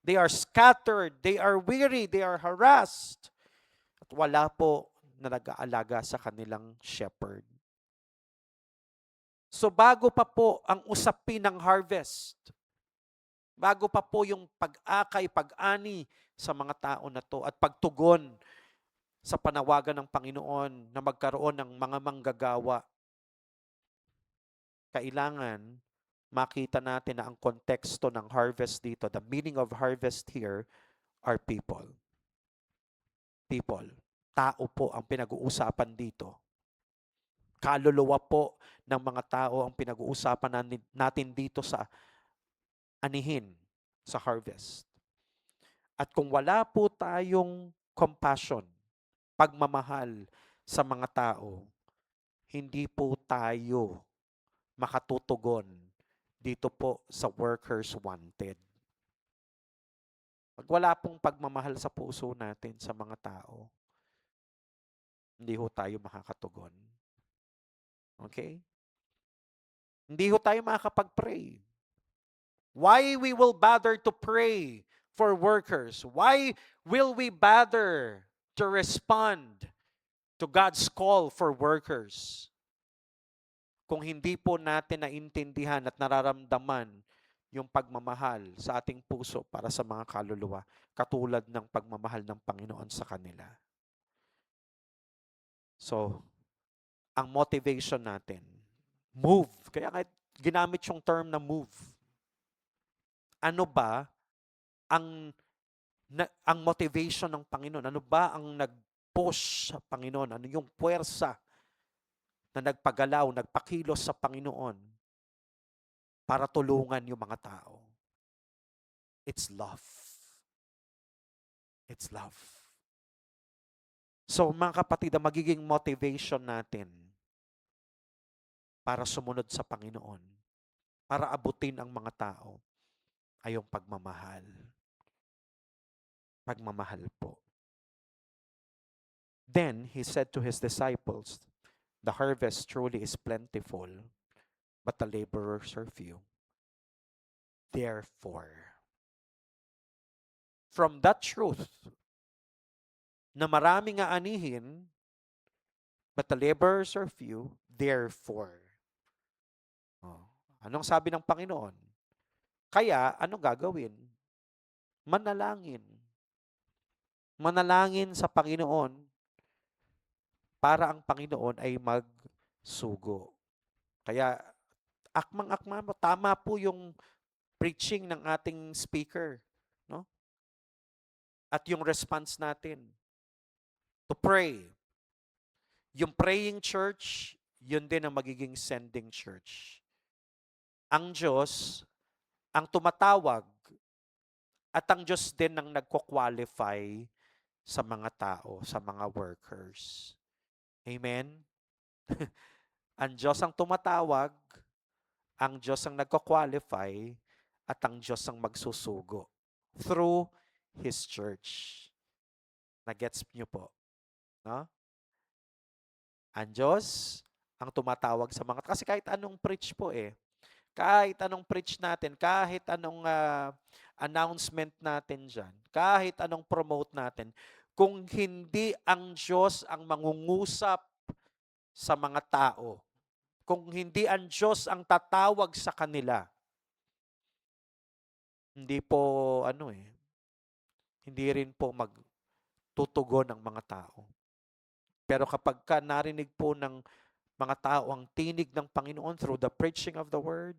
They are scattered, they are weary, they are harassed. At wala po na nag-aalaga sa kanilang shepherd. So bago pa po ang usapin ng harvest, bago pa po yung pag-akay, pag-ani sa mga tao na to at pagtugon sa panawagan ng Panginoon na magkaroon ng mga manggagawa, kailangan makita natin na ang konteksto ng harvest dito, the meaning of harvest here are people. People. Tao po ang pinag-uusapan dito. Kaluluwa po ng mga tao ang pinag-uusapan natin dito sa anihin, sa harvest. At kung wala po tayong compassion, pagmamahal sa mga tao, hindi po tayo makatutugon dito po sa workers wanted. Pag wala pong pagmamahal sa puso natin sa mga tao, hindi ho tayo makakatugon. Okay? Hindi ho tayo makakapag-pray. Why we will bother to pray for workers? Why will we bother to respond to God's call for workers? Kung hindi po natin naintindihan at nararamdaman yung pagmamahal sa ating puso para sa mga kaluluwa, katulad ng pagmamahal ng Panginoon sa kanila. So, ang motivation natin. Move. Kaya kahit ginamit yung term na move. Ano ba ang ang motivation ng Panginoon? Ano ba ang nag-push sa Panginoon? Ano yung puwersa na nagpagalaw, nagpakilos sa Panginoon para tulungan yung mga tao? It's love. It's love. So mga kapatid, ang magiging motivation natin para sumunod sa Panginoon, para abutin ang mga tao, ay yung pagmamahal. Pagmamahal po. Then he said to his disciples, the harvest truly is plentiful, but the laborers are few. Therefore, from that truth na maraming aanihin, but the laborers are few, therefore. Oh, anong sabi ng Panginoon? Kaya, anong gagawin? Manalangin. Manalangin sa Panginoon para ang Panginoon ay magsugo. Kaya, akmang-akma mo, tama po yung preaching ng ating speaker, no? At yung response natin to pray. Yung praying church, yun din ang magiging sending church. Ang Diyos ang tumatawag at ang Diyos din ang nagko-qualify sa mga tao, sa mga workers. Amen? Ang Diyos ang tumatawag, ang Diyos ang nagko-qualify, at ang Diyos ang magsusugo through His church. Na-gets niyo po? No? Ang Diyos ang tumatawag sa mga... Kasi kahit anong preach po kahit anong preach natin, kahit anong announcement natin dyan, kahit anong promote natin, kung hindi ang Diyos ang mangungusap sa mga tao, kung hindi ang Diyos ang tatawag sa kanila, hindi po hindi rin po magtutugon ang mga tao. Pero kapag narinig po ng mga tao ang tinig ng Panginoon through the preaching of the word,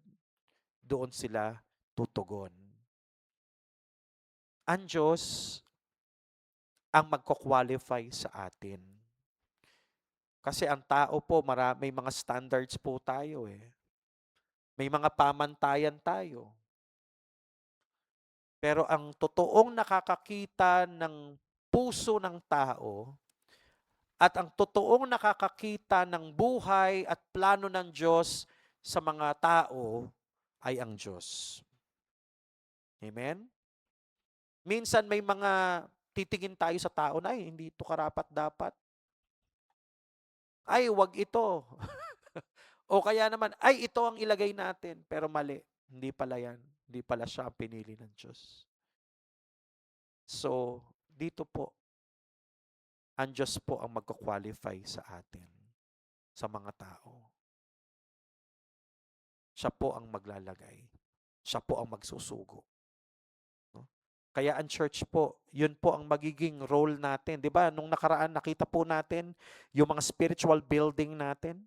doon sila tutugon. Ang Diyos ang magko-qualify sa atin. Kasi ang tao po, may mga standards po tayo . May mga pamantayan tayo. Pero ang totoong nakakakita ng puso ng tao at ang totoong nakakakita ng buhay at plano ng Diyos sa mga tao ay ang Diyos. Amen? Minsan may mga titingin tayo sa tao na hindi ito karapat-dapat. Ay, wag ito. O kaya naman, ay, ito ang ilagay natin. Pero mali. Hindi pala yan. Hindi pala siya ang pinili ng Diyos. So, dito po, ang Diyos po ang magka-qualify sa atin, sa mga tao. Siya po ang maglalagay. Siya po ang magsusugo. No? Kaya ang church po, yun po ang magiging role natin. Di ba? Nung nakaraan, nakita po natin yung mga spiritual building natin.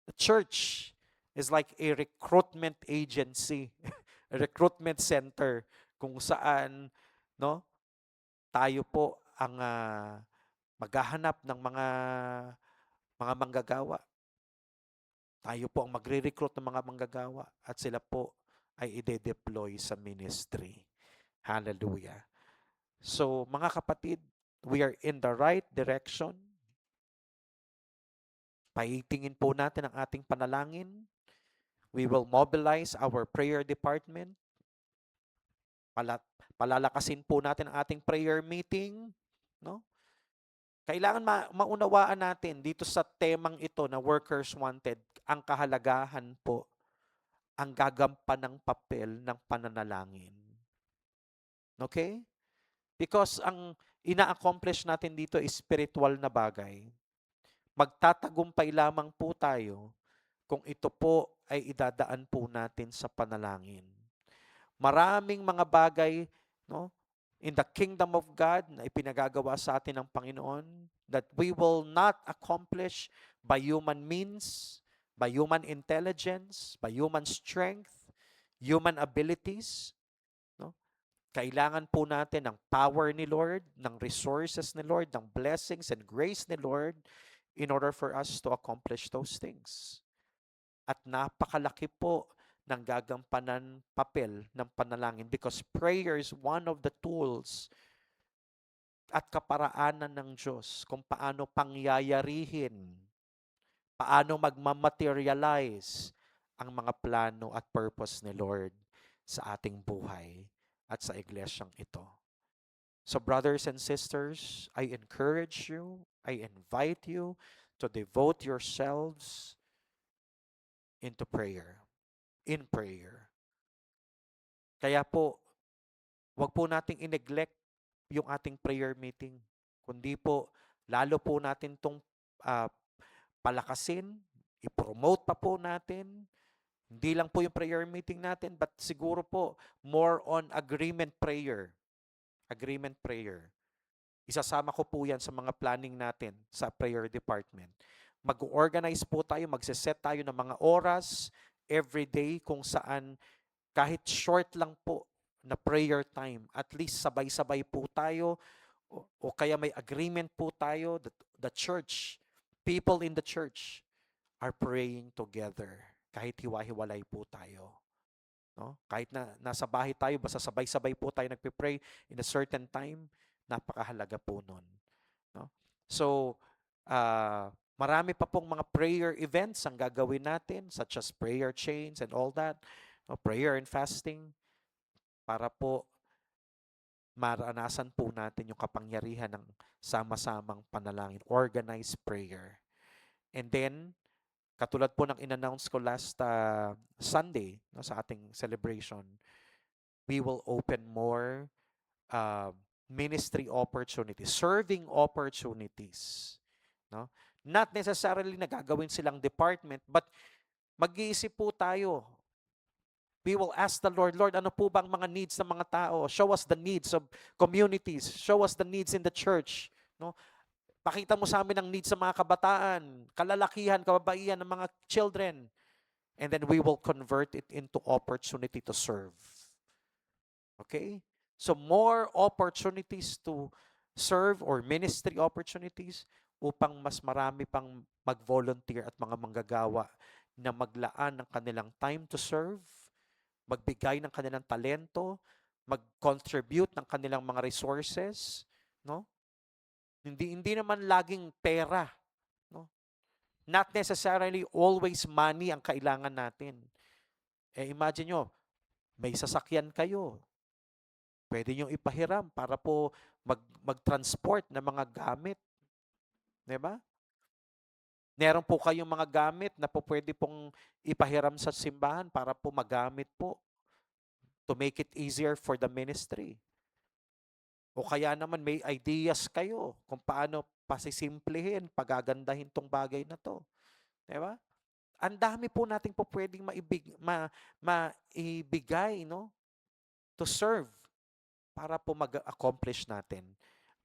The church is like a recruitment agency, a recruitment center kung saan tayo po ang maghahanap ng mga manggagawa. Tayo po ang magre-recruit ng mga manggagawa at sila po ay ide-deploy sa ministry. Hallelujah. So, mga kapatid, we are in the right direction. Paitingin po natin ang ating panalangin. We will mobilize our prayer department. Palalakasin po natin ang ating prayer meeting. No? Kailangan maunawaan natin dito sa temang ito na Workers Wanted, ang kahalagahan po, ang gagampan ng papel ng pananalangin. Okay? Because ang ina-accomplish natin dito is spiritual na bagay. Magtatagumpay lamang po tayo kung ito po ay idadaan po natin sa panalangin. Maraming mga bagay, in the kingdom of God na ipinagagawa sa atin ng Panginoon, that we will not accomplish by human means, by human intelligence, by human strength, human abilities. No? Kailangan po natin ng power ni Lord, ng resources ni Lord, ng blessings and grace ni Lord in order for us to accomplish those things. At napakalaki po ng gagampanan papel ng panalangin because prayer is one of the tools at kaparaanan ng Diyos kung paano pangyayarihin, paano magmamaterialize ang mga plano at purpose ni Lord sa ating buhay at sa iglesyang ito. So brothers and sisters, I encourage you, I invite you to devote yourselves into prayer, in prayer. Kaya po, wag po nating i-neglect yung ating prayer meeting. Kundi po, lalo po natin itong palakasin, i-promote pa po natin. Hindi lang po yung prayer meeting natin, but siguro po, more on agreement prayer. Agreement prayer. Isasama ko po yan sa mga planning natin sa prayer department. Mag-organize po tayo, magsiset tayo ng mga oras every day kung saan kahit short lang po na prayer time, at least sabay-sabay po tayo o kaya may agreement po tayo that the church, people in the church are praying together kahit hiwa-hiwalay po tayo. No? Kahit na nasa bahay tayo, basta sabay-sabay po tayo nagpe-pray in a certain time, napakahalaga po nun. No? So, marami pa pong mga prayer events ang gagawin natin, such as prayer chains and all that, no? Prayer and fasting, para po maranasan po natin yung kapangyarihan ng sama-samang panalangin, organized prayer. And then, katulad po ng in-announce ko last Sunday, no, sa ating celebration, we will open more ministry opportunities, serving opportunities. No? Not necessarily na gagawin silang department, but mag-iisip po tayo. We will ask the Lord, Lord, ano po bang mga needs ng mga tao? Show us the needs of communities. Show us the needs in the church. No? Pakita mo sa amin ang needs sa mga kabataan, kalalakihan, kababaihan ng mga children. And then we will convert it into opportunity to serve. Okay? So more opportunities to serve or ministry opportunities upang mas marami pang mag-volunteer at mga manggagawa na maglaan ng kanilang time to serve, magbigay ng kanilang talento, mag-contribute ng kanilang mga resources, no? Hindi naman laging pera, no? Not necessarily always money ang kailangan natin. Imagine nyo, may sasakyan kayo. Pwede nyo ipahiram para po mag-transport ng mga gamit. Diba? Meron po kayong mga gamit na po pwede pong ipahiram sa simbahan para po magamit po to make it easier for the ministry. O kaya naman may ideas kayo kung paano pasisimplihin, pagagandahin tong bagay na to. Diba? Ang dami po natin po pwedeng maibigay, no? To serve para po mag-accomplish natin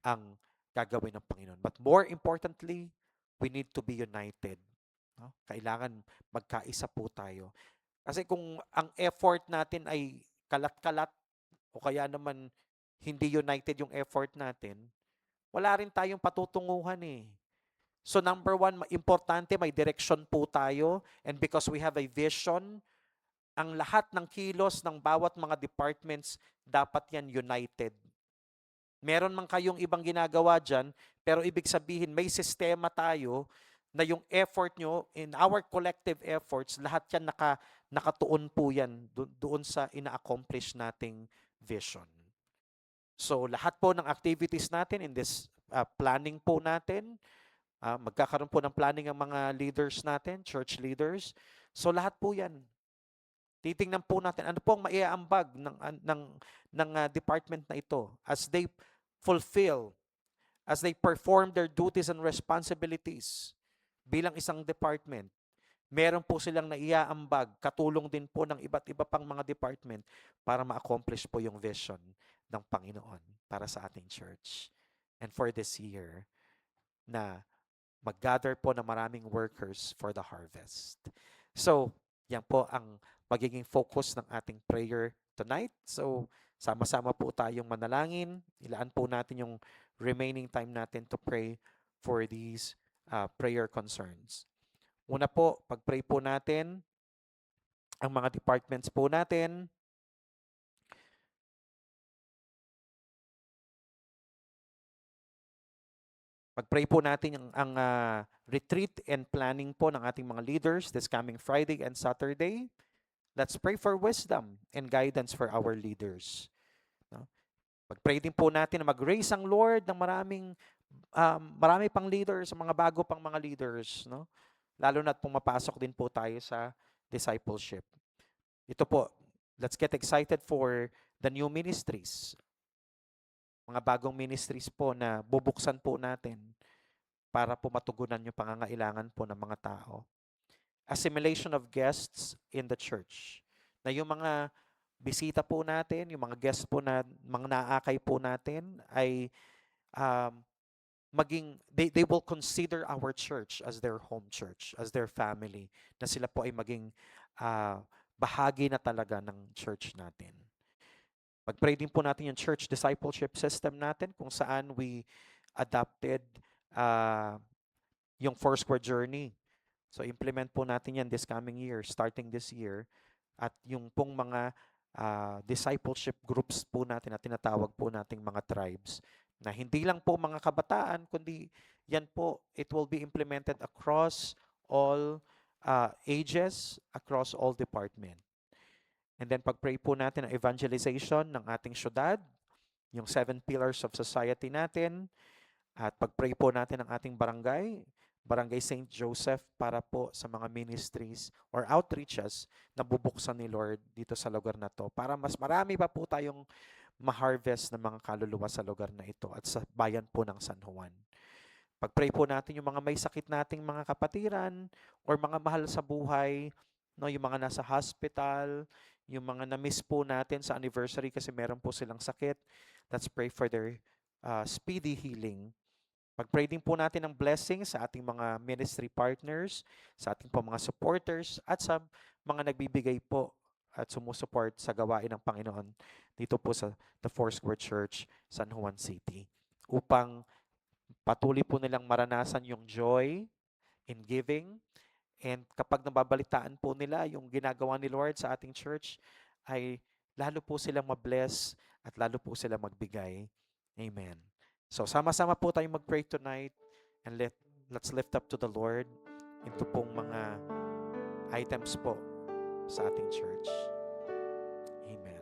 ang gagawin ng Panginoon. But more importantly, we need to be united. No? Kailangan magkaisa po tayo. Kasi kung ang effort natin ay kalat-kalat o kaya naman hindi united yung effort natin, wala rin tayong patutunguhan eh. So number one, importante may direction po tayo, and because we have a vision, ang lahat ng kilos ng bawat mga departments dapat yan united. Meron man kayong ibang ginagawa dyan, pero ibig sabihin may sistema tayo na yung effort nyo, in our collective efforts, lahat yan nakatuon po yan doon sa ina-accomplish nating vision. So lahat po ng activities natin in this planning po natin, magkakaroon po ng planning ang mga leaders natin, church leaders. So lahat po yan. Titingnan po natin ano po ang maiaambag ng department na ito as they fulfill, as they perform their duties and responsibilities bilang isang department. Meron po silang naiaambag, katulong din po ng iba't iba pang mga department para ma-accomplish po yung vision ng Panginoon para sa ating church. And for this year, na mag-gather po ng maraming workers for the harvest. So, yan po ang magiging focus ng ating prayer tonight. So, sama-sama po tayong manalangin. Ilaan po natin yung remaining time natin to pray for these prayer concerns. Una po, pag-pray po natin, ang mga departments po natin, pag-pray po natin ang retreat and planning po ng ating mga leaders this coming Friday and Saturday. Let's pray for wisdom and guidance for our leaders. No? Pag-pray din po natin na mag-raise ang Lord ng marami pang leaders, mga bago pang mga leaders. No? Lalo na't pumapasok din po tayo sa discipleship. Ito po, let's get excited for the new ministries. Mga bagong ministries po na bubuksan po natin para po matugunan yung pangangailangan po ng mga tao. Assimilation of guests in the church. Na yung mga bisita po natin, yung mga guests po na mga naakay po natin ay they will consider our church as their home church, as their family, na sila po ay maging bahagi na talaga ng church natin. Pag-pray din po natin yung church discipleship system natin kung saan we adopted yung Foursquare journey. So implement po natin yan this coming year, starting this year. At yung pong mga discipleship groups po natin na tinatawag po nating mga tribes na hindi lang po mga kabataan, kundi yan po, it will be implemented across all ages, across all department. And then pag-pray po natin ang evangelization ng ating syudad, yung 7 pillars of society natin, at pag-pray po natin ang ating barangay, Barangay St. Joseph, para po sa mga ministries or outreaches na bubuksan ni Lord dito sa lugar na to para mas marami pa po tayong ma-harvest ng mga kaluluwa sa lugar na ito at sa bayan po ng San Juan. Pag-pray po natin yung mga may sakit nating mga kapatiran or mga mahal sa buhay, no, yung mga nasa hospital, yung mga na-miss po natin sa anniversary kasi meron po silang sakit. Let's pray for their speedy healing. Pag-pray din po natin ng blessing sa ating mga ministry partners, sa ating po mga supporters, at sa mga nagbibigay po at sumusuport sa gawain ng Panginoon dito po sa The Foursquare Church, San Juan City, upang patuloy po nilang maranasan yung joy in giving. And kapag nababalitaan po nila yung ginagawa ni Lord sa ating church, ay lalo po silang mabless at lalo po silang magbigay. Amen. So sama-sama po tayong mag-pray tonight and let's lift up to the Lord into pong mga items po sa ating church. Amen.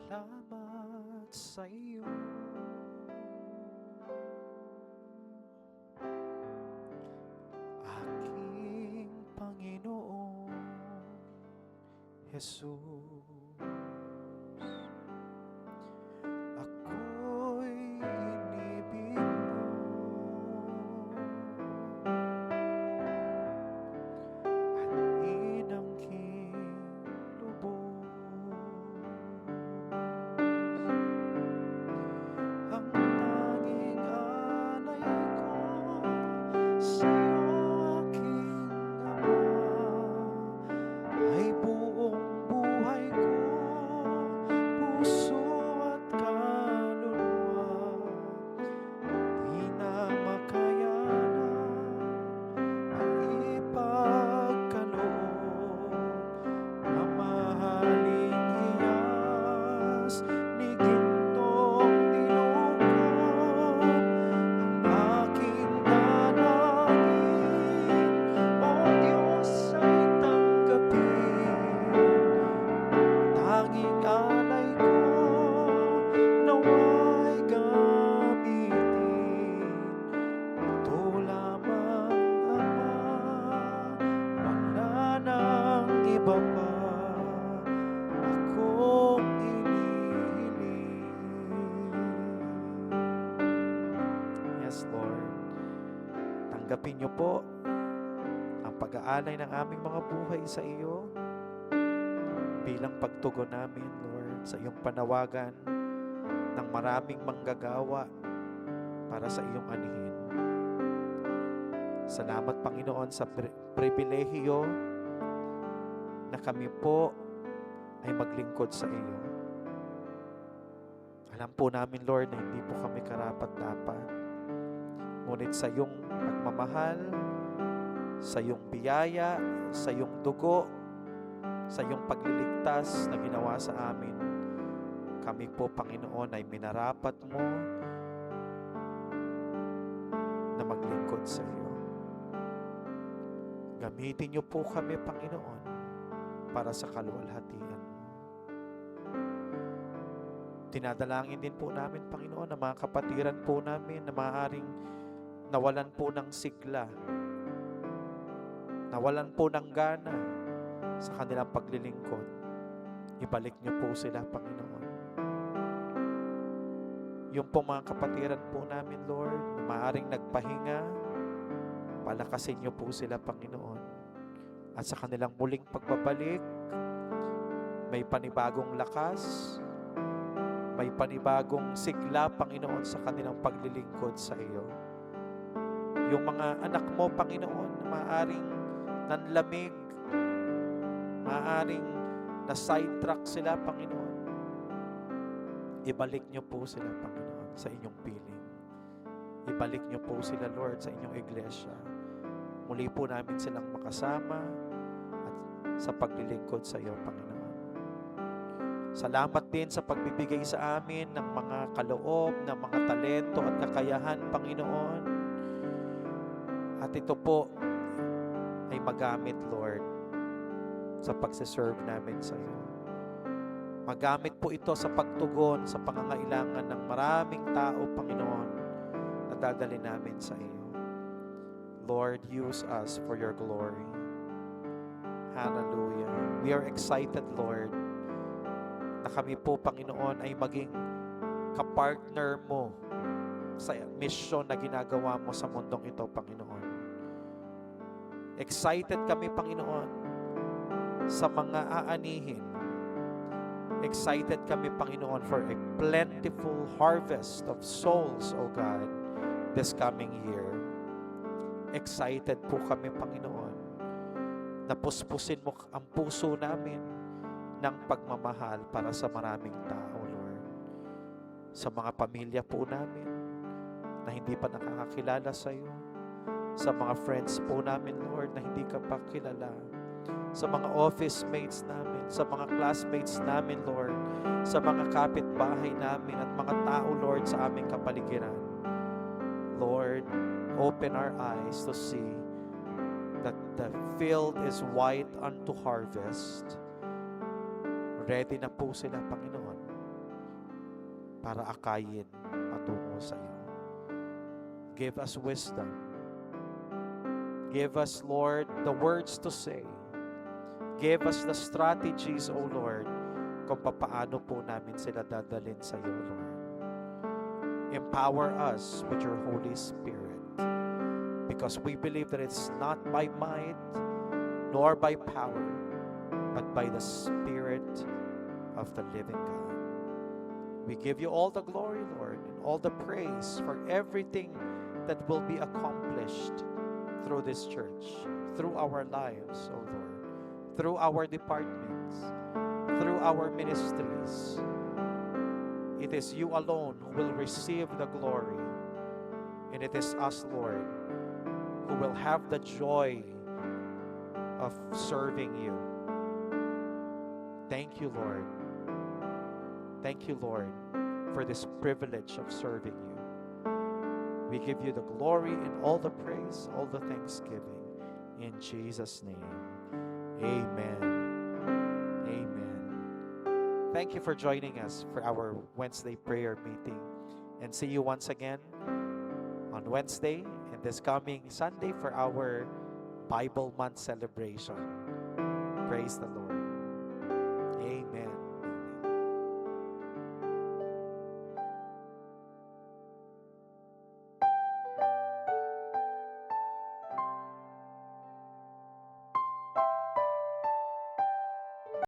Salamat sa iyo. Aking Panginoon Jesus, ako'y inibig mo at inangking lubos. Ang tanging alay ko sa'yo, aking Ama, ay buong buhay ko, puso at kaluluwa. Di na makayanan ang ipagkaloob, mamahaling hiyas ni gintong nilukob. Ang aking dalangin, O Diyos, ay tanggapin. Tanging alay ko nawa'y gamitin. Ito lamang, Ama, wala nang iba pa akong hinihiling. Yes, Lord. Tanggapin niyo po ang pag-aalay ng aming mga buhay sa iyo bilang pagtugon namin, Lord, sa iyong panawagan ng maraming manggagawa para sa iyong anihin. Salamat, Panginoon, sa pribilehiyo na kami po ay maglingkod sa iyo. Alam po namin, Lord, na hindi po kami karapat-dapat. Ngunit sa iyong pagmamahal, sa iyong biyaya, sa iyong dugo, sa iyong pagliligtas na ginawa sa amin, kami po, Panginoon, ay minarapat mo na maglingkod sa iyo. Gamitin niyo po kami, Panginoon, para sa kaluwalhatian mo. Tinadalangin din po namin, Panginoon, na mga kapatiran po namin na maaaring nawalan po ng sigla, nawalan po ng gana sa kanilang paglilingkod. Ibalik niyo po sila, Panginoon. Yung po mga kapatiran po namin, Lord, na maaaring nagpahinga, palakasin niyo po sila, Panginoon. At sa kanilang muling pagbabalik, may panibagong lakas, may panibagong sigla, Panginoon, sa kanilang paglilingkod sa iyo. Yung mga anak mo, Panginoon, na maaaring nanlamig, maaaring na-sidetrack sila, Panginoon. Ibalik niyo po sila, Panginoon, sa inyong piling. Ibalik niyo po sila, Lord, sa inyong iglesia. Muli po namin silang makasama at sa paglilingkod sa iyo, Panginoon. Salamat din sa pagbibigay sa amin ng mga kaloob, ng mga talento at kakayahan, Panginoon. At ito po ay magamit, Lord, sa pagsiserve namin sa iyo. Magamit po ito sa pagtugon sa pangangailangan ng maraming tao, Panginoon, na dadali namin sa iyo. Lord, use us for your glory. Hallelujah. We are excited, Lord, na kami po, Panginoon, ay maging kapartner mo sa mission na ginagawa mo sa mundong ito, Panginoon. Excited kami, Panginoon, sa mga aanihin. Excited kami, Panginoon, for a plentiful harvest of souls, O God, this coming year. Excited po kami, Panginoon, na puspusin mo ang puso namin ng pagmamahal para sa maraming tao, Lord. Sa mga pamilya po namin na hindi pa nakakakilala sa iyo, sa mga friends po namin, Lord, na hindi ka pa kilala, sa mga office mates namin, sa mga classmates namin, Lord, sa mga kapitbahay namin at mga tao, Lord, sa aming kapaligiran. Lord, open our eyes to see that the field is white unto harvest. Ready na po sila, Panginoon. para akayin patungo sa iyo. Give us wisdom. Give us, Lord, the words to say. Give us the strategies, O Lord, kung paano po namin sila dadalhin sa iyo, Lord. Empower us with your Holy Spirit, because we believe that it's not by might nor by power, but by the Spirit of the living God. We give you all the glory, Lord, and all the praise for everything that will be accomplished through this church, through our lives, O Lord, through our departments, through our ministries. It is you alone who will receive the glory, and it is us, Lord, who will have the joy of serving you. Thank you, Lord. Thank you, Lord, for this privilege of serving you. We give you the glory and all the praise, all the thanksgiving. In Jesus' name, amen. Amen. Thank you for joining us for our Wednesday prayer meeting. And see you once again on Wednesday and this coming Sunday for our Bible Month celebration. Praise the Lord.